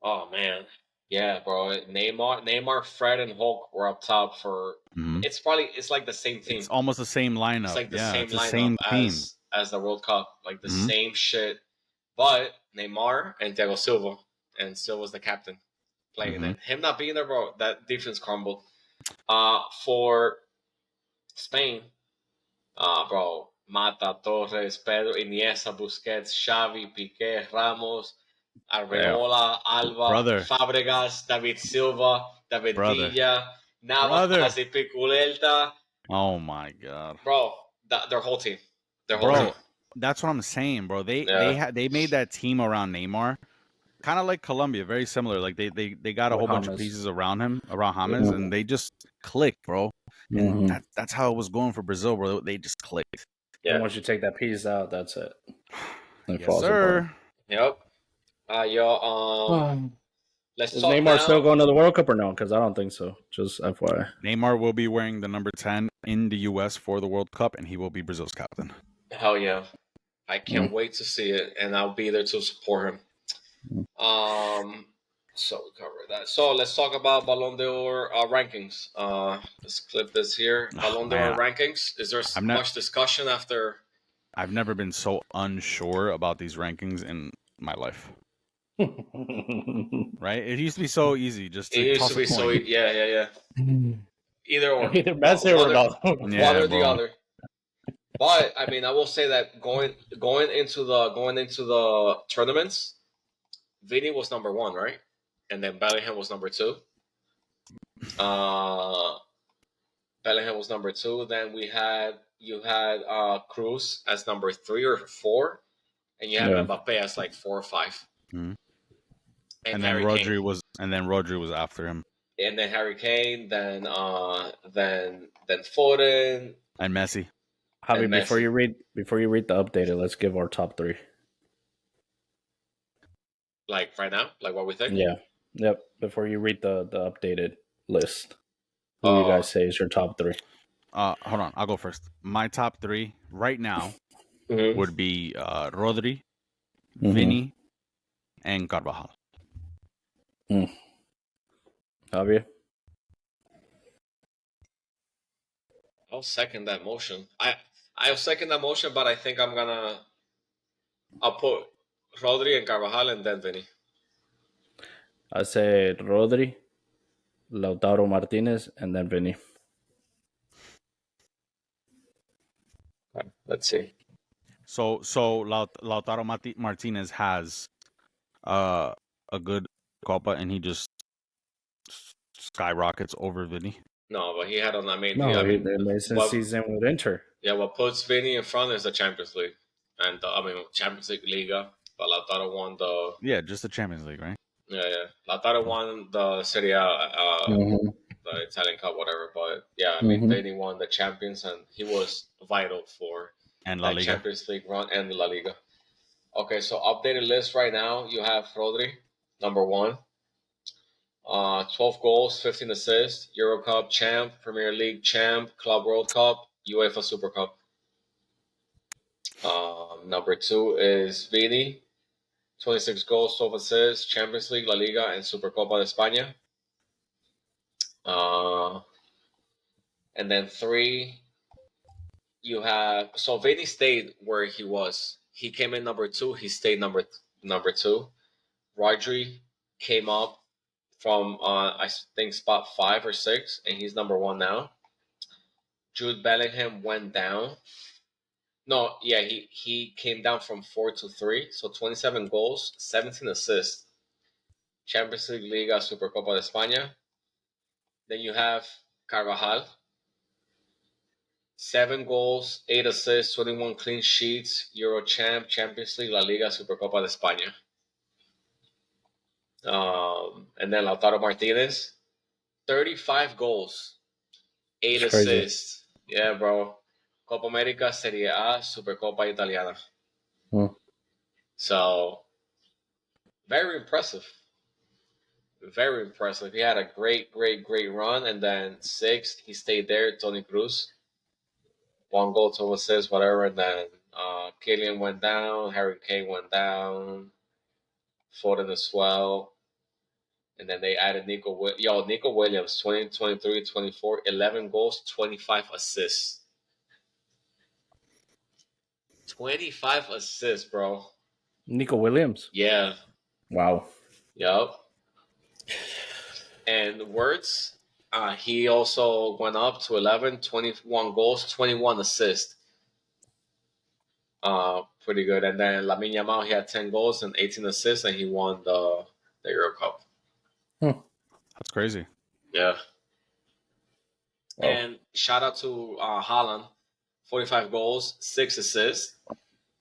S2: Oh man, yeah, bro. Neymar, Fred, and Hulk were up top for. It's like the same team.
S3: It's almost the same lineup.
S2: It's like the
S3: yeah,
S2: same
S3: it's the
S2: lineup
S3: same team.
S2: as the World Cup, like the same shit. But Neymar and Thiago Silva, and Silva's the captain playing it. Him not being there, bro, that defense crumbled. For Spain, bro, Mata, Torres, Pedro, Iniesta, Busquets, Xavi, Piqué, Ramos, Arbeloa, Alba,
S3: Brother.
S2: Fabregas, David Silva, David
S3: Brother.
S2: Villa, Navas, Piculelta.
S3: Oh my god,
S2: bro, their whole team,
S3: bro. That's what I'm saying, bro. They made that team around Neymar, kind of like Colombia, very similar. Like they got a whole bunch of pieces around him, around James, and they just clicked, bro. And that's how it was going for Brazil, bro. They just clicked.
S1: Yeah. And once you take that piece out, that's it.
S3: Yes, sir.
S2: Apart. Yep. Let's
S1: Is
S2: talk
S1: Neymar
S2: now.
S1: still going to the World Cup or no? Because I don't think so. Just FYI.
S3: Neymar will be wearing the number 10 in the U.S. for the World Cup, and he will be Brazil's captain.
S2: Hell yeah. I can't wait to see it, and I'll be there to support him. So we covered that. So let's talk about Ballon d'Or rankings. Let's clip this here. Ballon d'Or rankings. Is there much discussion after?
S3: I've never been so unsure about these rankings in my life. Right? It used to be so easy. Just to
S2: it used to be so yeah. Either or.
S1: Either Messi or Ronaldo.
S2: One or the other. But I mean, I will say that going into the tournaments, Vini was number 1, right? And then Bellingham was number 2. Bellingham was number 2. Then you had Cruz as number 3 or 4, and you have Mbappe as like 4 or 5.
S3: And then Rodri was after him.
S2: And then Harry Kane, then Foden
S3: and Messi.
S1: Javi, before you read the updated, let's give our top 3.
S2: Like right now, like what we think.
S1: Yeah. Yep. Before you read the updated list, who you guys say is your top 3?
S3: Hold on, I'll go first. My top 3 right now would be Rodri, Vini, and Carvajal.
S2: Javier? I'll second that motion. I'll second that motion, but I think I'll put Rodri and Carvajal and then Vini.
S1: I say Rodri, Lautaro Martinez, and then Vini.
S2: Let's see.
S3: So Lautaro Martinez has a good Copa, and he just skyrockets over Vini.
S2: No, but he had on.
S1: He made since season with Inter.
S2: Yeah, what puts Vini in front is the Champions League, and Champions League Liga. But Lautaro won the
S3: just the Champions League, right?
S2: Yeah. Lautaro won the Serie A, the Italian Cup, whatever. But yeah, I mean, Vini won the Champions, and he was vital for
S3: that
S2: Champions League run and the La Liga. Okay, so updated list right now. You have Rodri, number 1. 12 goals, 15 assists, Euro Cup champ, Premier League champ, Club World Cup, UEFA Super Cup. Number 2 is Vini, 26 goals, 12 assists, Champions League, La Liga, and Supercopa de España. And then 3, you have... So Vini stayed where he was. He came in number 2. He stayed number 2. Rodri came up from, I think, spot 5 or 6, and he's number 1 now. Jude Bellingham went down. No, yeah, he came down from 4 to 3, so 27 goals, 17 assists. Champions League, Liga, Supercopa de España. Then you have Carvajal, 7 goals, 8 assists, 21 clean sheets, Euro champ, Champions League, La Liga, Supercopa de España. And then Lautaro Martinez, 35 goals, 8
S1: It's crazy.
S2: assists. Yeah, bro. Copa America, Serie A, Supercopa Italiana. So, very impressive. Very impressive. He had a great run, and then sixth, he stayed there. Tony Cruz, 1 goal, 2 assists, whatever. And then Killian went down, Harry Kane went down, Foden as well. And then they added Nico Williams, 20, 23, 24, 11 goals, 25 assists. 25 assists, bro.
S1: Nico Williams.
S2: Yeah.
S1: Wow.
S2: Yep. And Wirtz, he also went up to 11, 21 goals, 21 assists. Pretty good. And then Lamine Yamal, he had 10 goals and 18 assists, and he won the Euro Cup.
S3: That's crazy.
S2: Yeah.
S1: Wow.
S2: And shout out to Haaland, 45 goals, 6 assists.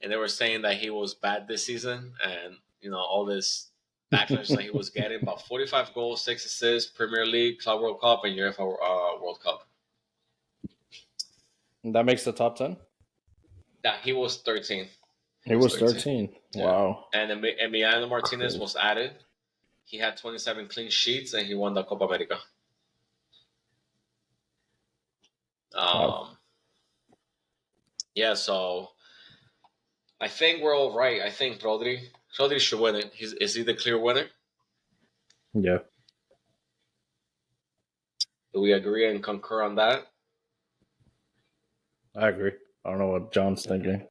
S2: And they were saying that he was bad this season, and all this backlash that he was getting. But 45 goals, 6 assists, Premier League, Club World Cup, and UEFA World Cup.
S1: And that makes the top 10?
S2: Yeah, he was 13.
S1: He was 13.
S2: Yeah.
S1: Wow.
S2: And Emiliano Martinez was added. He had 27 clean sheets, and he won the Copa America.
S1: Wow.
S2: Yeah, so I think we're all right. I think Rodri should win it. Is he the clear winner?
S1: Yeah.
S2: Do we agree and concur on that?
S1: I agree. I don't know what John's thinking.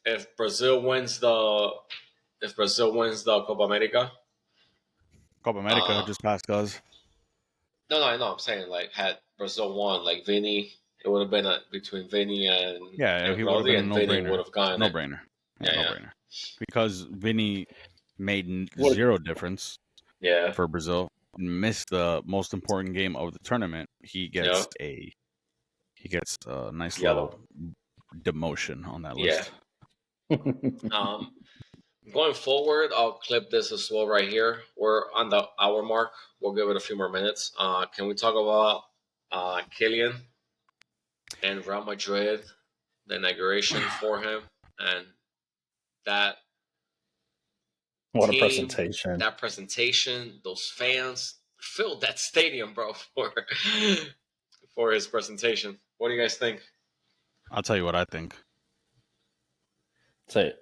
S2: If Brazil wins the Copa America
S3: just passed us.
S2: No, I know. I'm saying had Brazil won, Vinny, it would have been between Vinny and
S3: he would have been
S2: and Vinny would have gone
S3: no-brainer. No-brainer. Because Vinny made zero difference.
S2: Yeah.
S3: For Brazil, missed the most important game of the tournament. He gets a nice little demotion on that list.
S2: Yeah. Going forward, I'll clip this as well right here. We're on the hour mark. We'll give it a few more minutes. Can we talk about Kylian and Real Madrid, the inauguration for him, and that
S1: what
S2: team,
S1: a presentation.
S2: That presentation, those fans filled that stadium, bro, for his presentation. What do you guys think?
S3: I'll tell you what I think.
S1: Say it.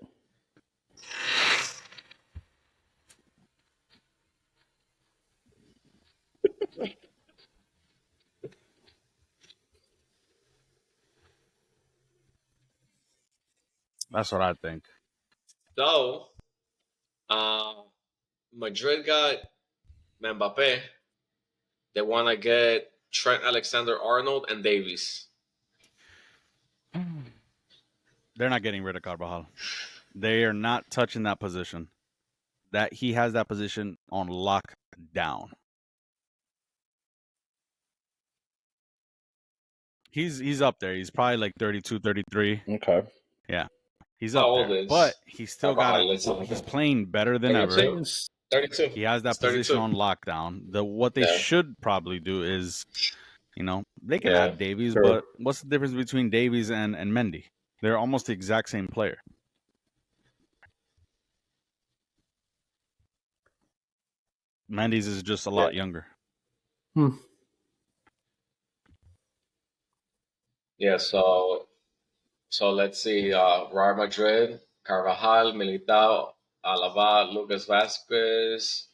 S3: That's what I think.
S2: So, Madrid got Mbappe. They want to get Trent Alexander-Arnold and Davies.
S3: They're not getting rid of Carvajal. They are not touching that position. That he has that position on lockdown. He's up there. He's probably like 32, 33.
S1: Okay.
S3: Yeah. He's up there. But he's still got it. He's playing better than
S2: 32.
S3: ever.
S2: 32.
S3: He has that position on lockdown. What they should probably do is, they can add Davies, but what's the difference between Davies and Mendy? They're almost the exact same player. Mendy's is just a lot younger.
S2: Yeah, so let's see. Real Madrid, Carvajal, Militao, Alaba, Lucas Vasquez,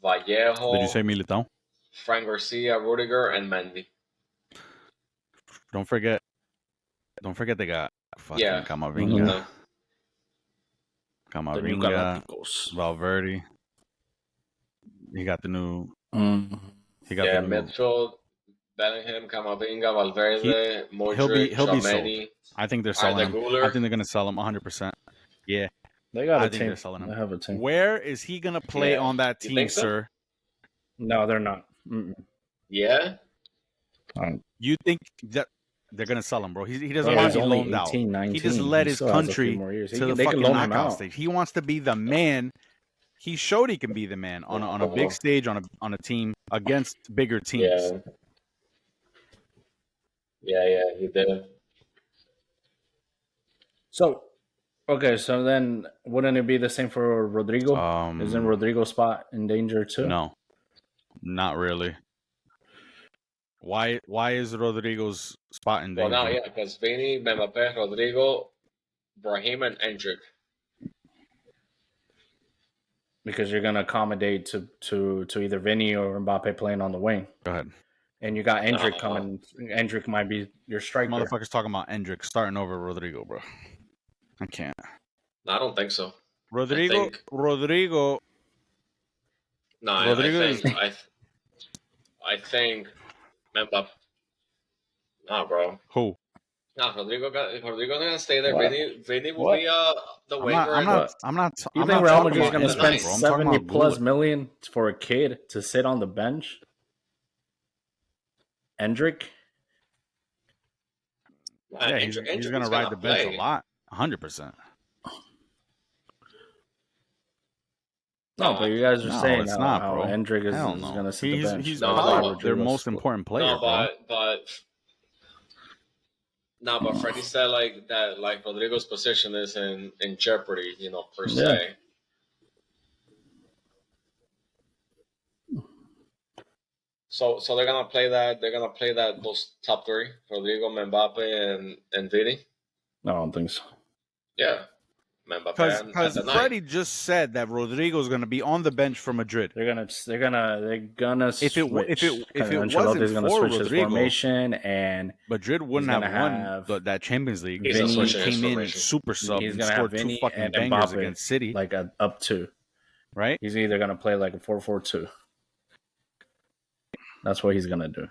S2: Vallejo.
S3: Did you say Militao?
S2: Frank Garcia, Rudiger, and Mendy.
S3: Don't forget they got fucking Camavinga. Camavinga, Valverde. He got the new. He got the new
S2: midfield. Bellingham, Camavinga, Valverde, Modric,
S3: he'll be
S2: sold.
S3: I think they're selling him. I think they're going to sell him 100%. Yeah.
S1: They got a team.
S3: They're selling him.
S1: They have a team.
S3: Where is he going to play on that team, sir?
S1: No, they're not.
S2: Yeah?
S3: You think that they're gonna sell him, bro. He doesn't
S1: Bro,
S3: want
S1: he's
S3: to be
S1: only
S3: loaned
S1: 18,
S3: out.
S1: 19.
S3: He just led
S1: He
S3: his
S1: still has a few
S3: country
S1: more years.
S3: to the
S1: They can
S3: fucking
S1: loan him
S3: knockout
S1: out.
S3: stage. He wants to be the man. He showed he can be the man on a big stage on a team against bigger teams.
S2: Yeah, he did.
S1: So, okay, so then wouldn't it be the same for Rodrigo? Isn't Rodrigo's spot in danger too?
S3: No, not really. Why is Rodrigo's spot in danger?
S2: Well, now, yeah, because Vini, Mbappe, Rodrigo, Brahim, and Endrick.
S1: Because you're gonna accommodate to either Vinny or Mbappe playing on the wing.
S3: Go ahead.
S1: And you got Endrick coming. Endrick might be your striker.
S3: Motherfuckers talking about Endrick starting over Rodrigo, bro. I can't.
S2: No, I don't think so.
S3: Rodrigo.
S2: No, I think Mbappe. Nah, bro.
S3: Who?
S2: Nah, Rodrigo's gonna stay there. Vinny will be the winger.
S3: I'm not.
S1: You think Real Madrid's gonna spend 70+ million for a kid to sit on the bench? Endrick?
S3: Yeah, he's going to ride the bench a lot, 100%.
S1: No, but you guys are saying
S3: it's not,
S1: how
S3: bro.
S1: Endrick is going to sit the bench.
S3: He's probably their most important player, bro.
S2: But Freddie said like that, like Rodrigo's position is in jeopardy, per se. So they're gonna play that. They're gonna play that those top three: Rodrigo, Mbappe, and Vini.
S1: No, I don't think so.
S2: Yeah, Mbappe.
S3: Because Freddie just said that Rodrigo is going to be on the bench for Madrid.
S1: They're gonna switch.
S3: If it wasn't
S1: gonna
S3: for
S1: switch
S3: Rodrigo,
S1: his formation, and
S3: Madrid wouldn't have won that Champions League.
S1: Vinny
S3: came in super sub and scored 2 fucking bangers against City,
S1: like up 2.
S3: Right?
S1: He's either gonna play like a 4-4-2. That's what he's gonna do.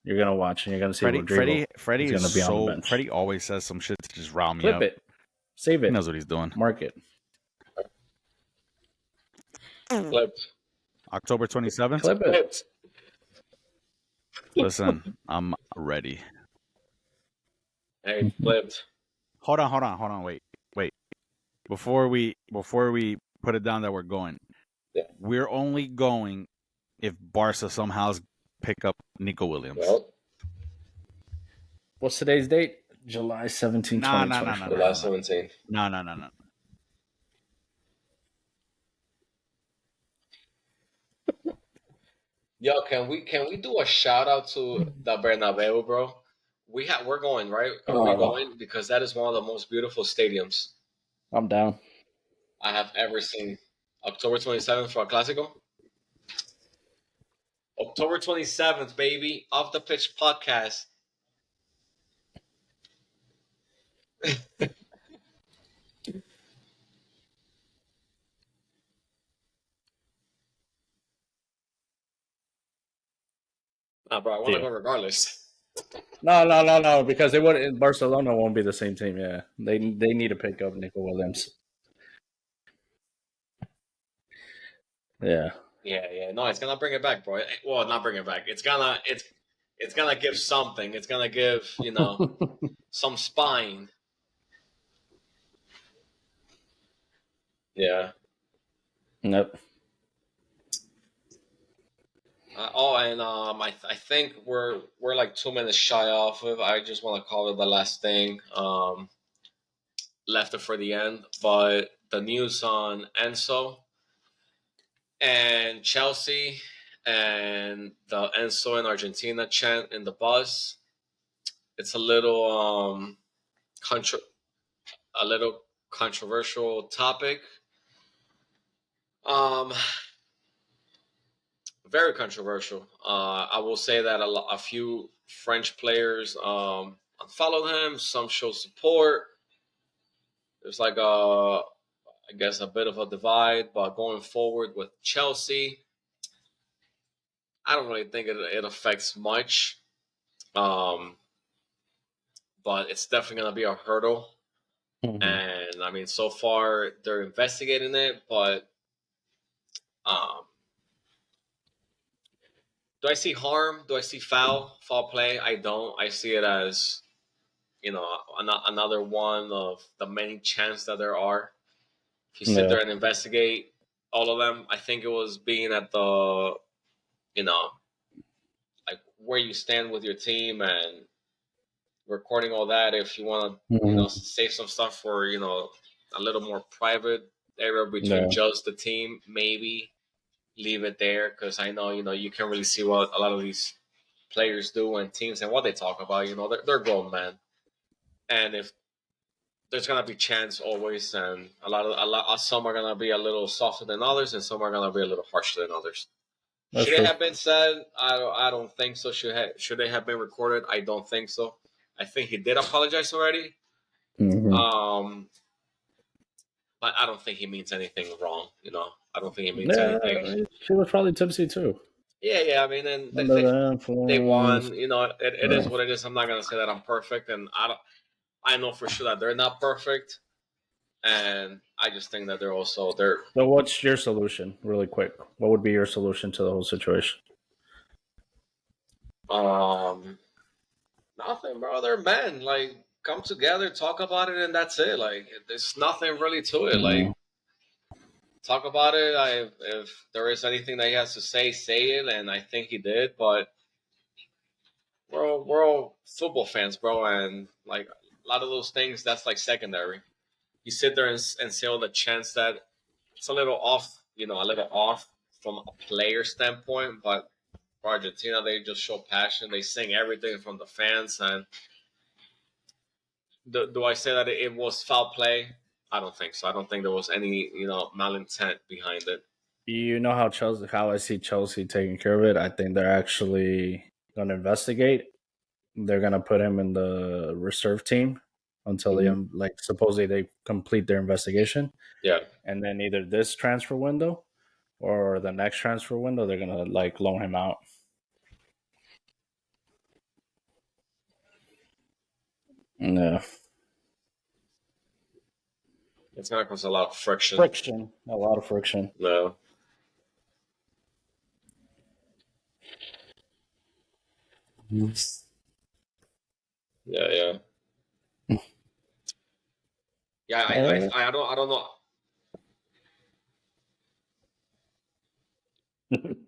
S1: You're gonna watch and you're gonna see Rodrigo.
S3: Freddie is gonna be on the bench. Freddie always says some shit to just rile me up.
S1: Clip it, save it.
S3: He knows what he's doing.
S1: Mark it.
S2: Clipped.
S3: October 27th.
S1: Clip it.
S3: Listen, I'm ready.
S2: Hey, flipped.
S3: Hold on. Wait. Before we put it down that we're going, we're only going if Barca somehow pick up Nico Williams.
S2: Well,
S1: what's today's date? July 17th.
S3: No.
S2: July 17th.
S3: No.
S2: Yo, can we do a shout out to the Bernabeu, bro? We're going, right? Are we going? Because that is one of the most beautiful stadiums
S1: I'm down.
S2: I have ever seen. October 27th for a Clásico. October 27th, baby. Off the Pitch podcast. Nah, bro, I want to go regardless.
S1: No, because Barcelona won't be the same team. Yeah, they need to pick up Nico Williams. Yeah.
S2: No, it's gonna bring it back, bro. Well, not bring it back. It's gonna give something. It's gonna give some spine. Yeah.
S1: Nope.
S2: I think we're like 2 minutes shy off of. I just want to call it the last thing. Left it for the end, but the news on Enzo and Chelsea and the Enzo in Argentina chant in the bus. It's a little controversial topic. Very controversial. I will say that a few French players unfollowed him. Some show support. There's like I guess a bit of a divide, but going forward with Chelsea, I don't really think it affects much. But it's definitely gonna be a hurdle. Mm-hmm. And I mean, so far they're investigating it, but do I see harm? Do I see foul play? I don't. I see it as another one of the many chances that there are. If you sit
S1: Yeah.
S2: there and investigate all of them, I think it was being at the, you know, like where you stand with your team and recording all that. If you want to, save some stuff for, a little more private area between
S1: Yeah.
S2: just the team, maybe leave it there, because I know, you can really see what a lot of these players do and teams and what they talk about. They're grown men, and if there's gonna be chance always, and some are gonna be a little softer than others, and some are gonna be a little harsher than others.
S1: That's
S2: Should it
S1: true.
S2: have been said? I don't think so. Should they have been recorded? I don't think so. I think he did apologize already. Um, but I don't think he means anything wrong. I don't think he means
S1: Yeah,
S2: anything.
S1: she was probably tipsy too.
S2: Yeah. I mean, and
S1: Under the
S2: they
S1: influence.
S2: won. It is what it is. I'm not gonna say that I'm perfect, and I know for sure that they're not perfect, and I just think that they're.
S1: So, what's your solution, really quick? What would be your solution to the whole situation?
S2: Nothing, bro. They're men. Like, come together, talk about it, and that's it. Like, there's nothing really to it. Like, talk about it. If there is anything that he has to say it, and I think he did. But we're all football fans, bro, and like a lot of those things, that's like secondary. You sit there and say all the chance that it's a little off, a little off from a player standpoint, but for Argentina, they just show passion. They sing everything from the fans, and do I say that it was foul play? I don't think so. I don't think there was any, malintent behind it.
S1: You know how I see Chelsea taking care of it. I think they're actually going to investigate. They're going to put him in the reserve team until they supposedly they complete their investigation.
S2: Yeah,
S1: And then either this transfer window or the next transfer window, they're going to loan him out. Yeah.
S2: it's gonna cause a lot of friction.
S1: A lot of friction.
S2: No. Yeah. Yeah, I don't know.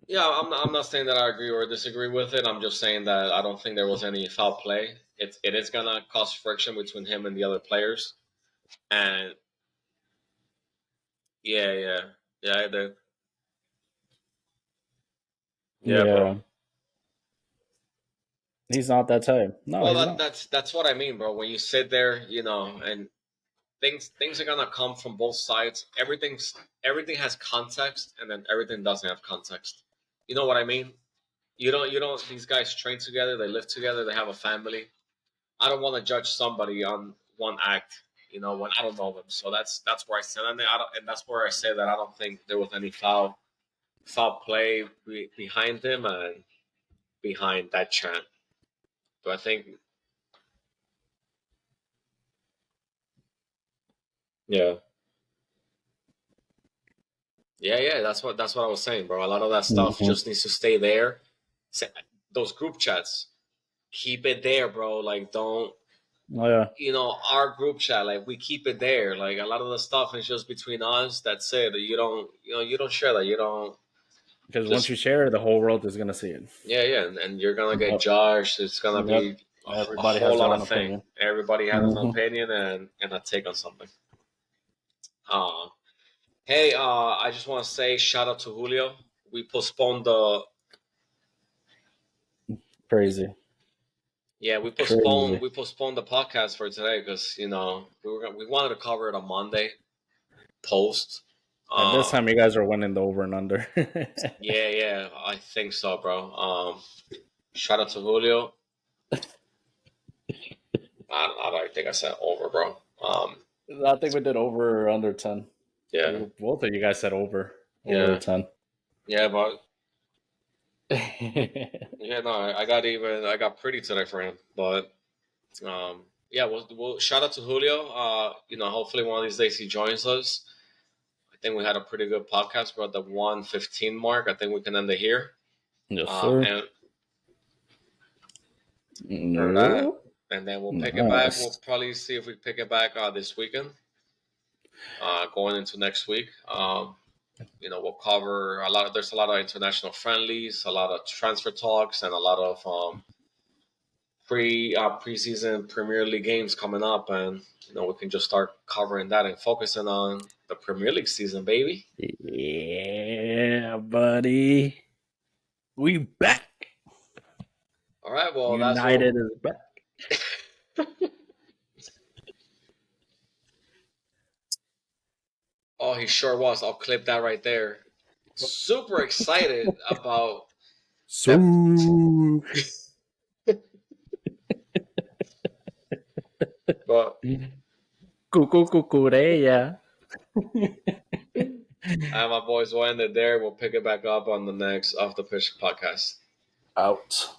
S2: Yeah, I'm not saying that I agree or disagree with it. I'm just saying that I don't think there was any foul play. It is gonna cause friction between him and the other players. And yeah, I did. Yeah, bro.
S1: Yeah. He's not that type. No,
S2: Well,
S1: he's not.
S2: that's what I mean, bro. When you sit there, and things are gonna come from both sides. Everything has context, and then everything doesn't have context. You know what I mean? You don't. These guys train together, they live together, they have a family. I don't want to judge somebody on one act, when I don't know them. So that's where I said, and that's where I say that I don't think there was any foul play behind him and behind that chant. Do I think? Yeah. Yeah. That's what I was saying, bro. A lot of that stuff just needs to stay there. Those group chats, keep it there, bro. Like, don't.
S1: Oh, yeah.
S2: Our group chat, like, we keep it there. Like, a lot of the stuff is just between us. That's it. You don't share that. You don't.
S1: Because once
S2: Just,
S1: you share it, the whole world is going to see it.
S2: yeah, and you're gonna get
S1: Yep.
S2: judged. It's gonna be a
S1: Everybody
S2: whole
S1: has their
S2: lot
S1: own
S2: of thing.
S1: opinion.
S2: Everybody has an opinion and a take on something. Uh, hey, I just want to say shout out to Julio. We postponed the
S1: Crazy.
S2: Yeah, we postponed
S1: Crazy.
S2: we postponed the podcast for today because we wanted to cover it on Monday post.
S1: At this time, you guys are winning the over and under.
S2: Yeah, I think so, bro. Shout out to Julio. I don't think I said over, bro.
S1: I think we did over or under 10.
S2: Yeah,
S1: Both of you guys said over
S2: yeah,
S1: 10.
S2: yeah, but yeah, no, I got pretty today for him, but yeah, we'll shout out to Julio. Hopefully one of these days he joins us. I think we had a pretty good podcast. We're at the 1:15 mark. I think we can end it here.
S1: Yes, sir.
S2: And for that,
S1: No.
S2: and then we'll pick it back. We'll probably see if we pick it back this weekend, going into next week. We'll cover a lot. There's a lot of international friendlies, a lot of transfer talks, and a lot of preseason Premier League games coming up, and we can just start covering that and focusing on the Premier League season, baby.
S1: Yeah, buddy, we back.
S2: All right, well,
S1: United is back.
S2: Oh, he sure was. I'll clip that right there. Super excited about
S1: So.
S2: But
S1: Cucucucureya.
S2: my boys will end it there. We'll pick it back up on the next Off the Pitch podcast.
S1: Out.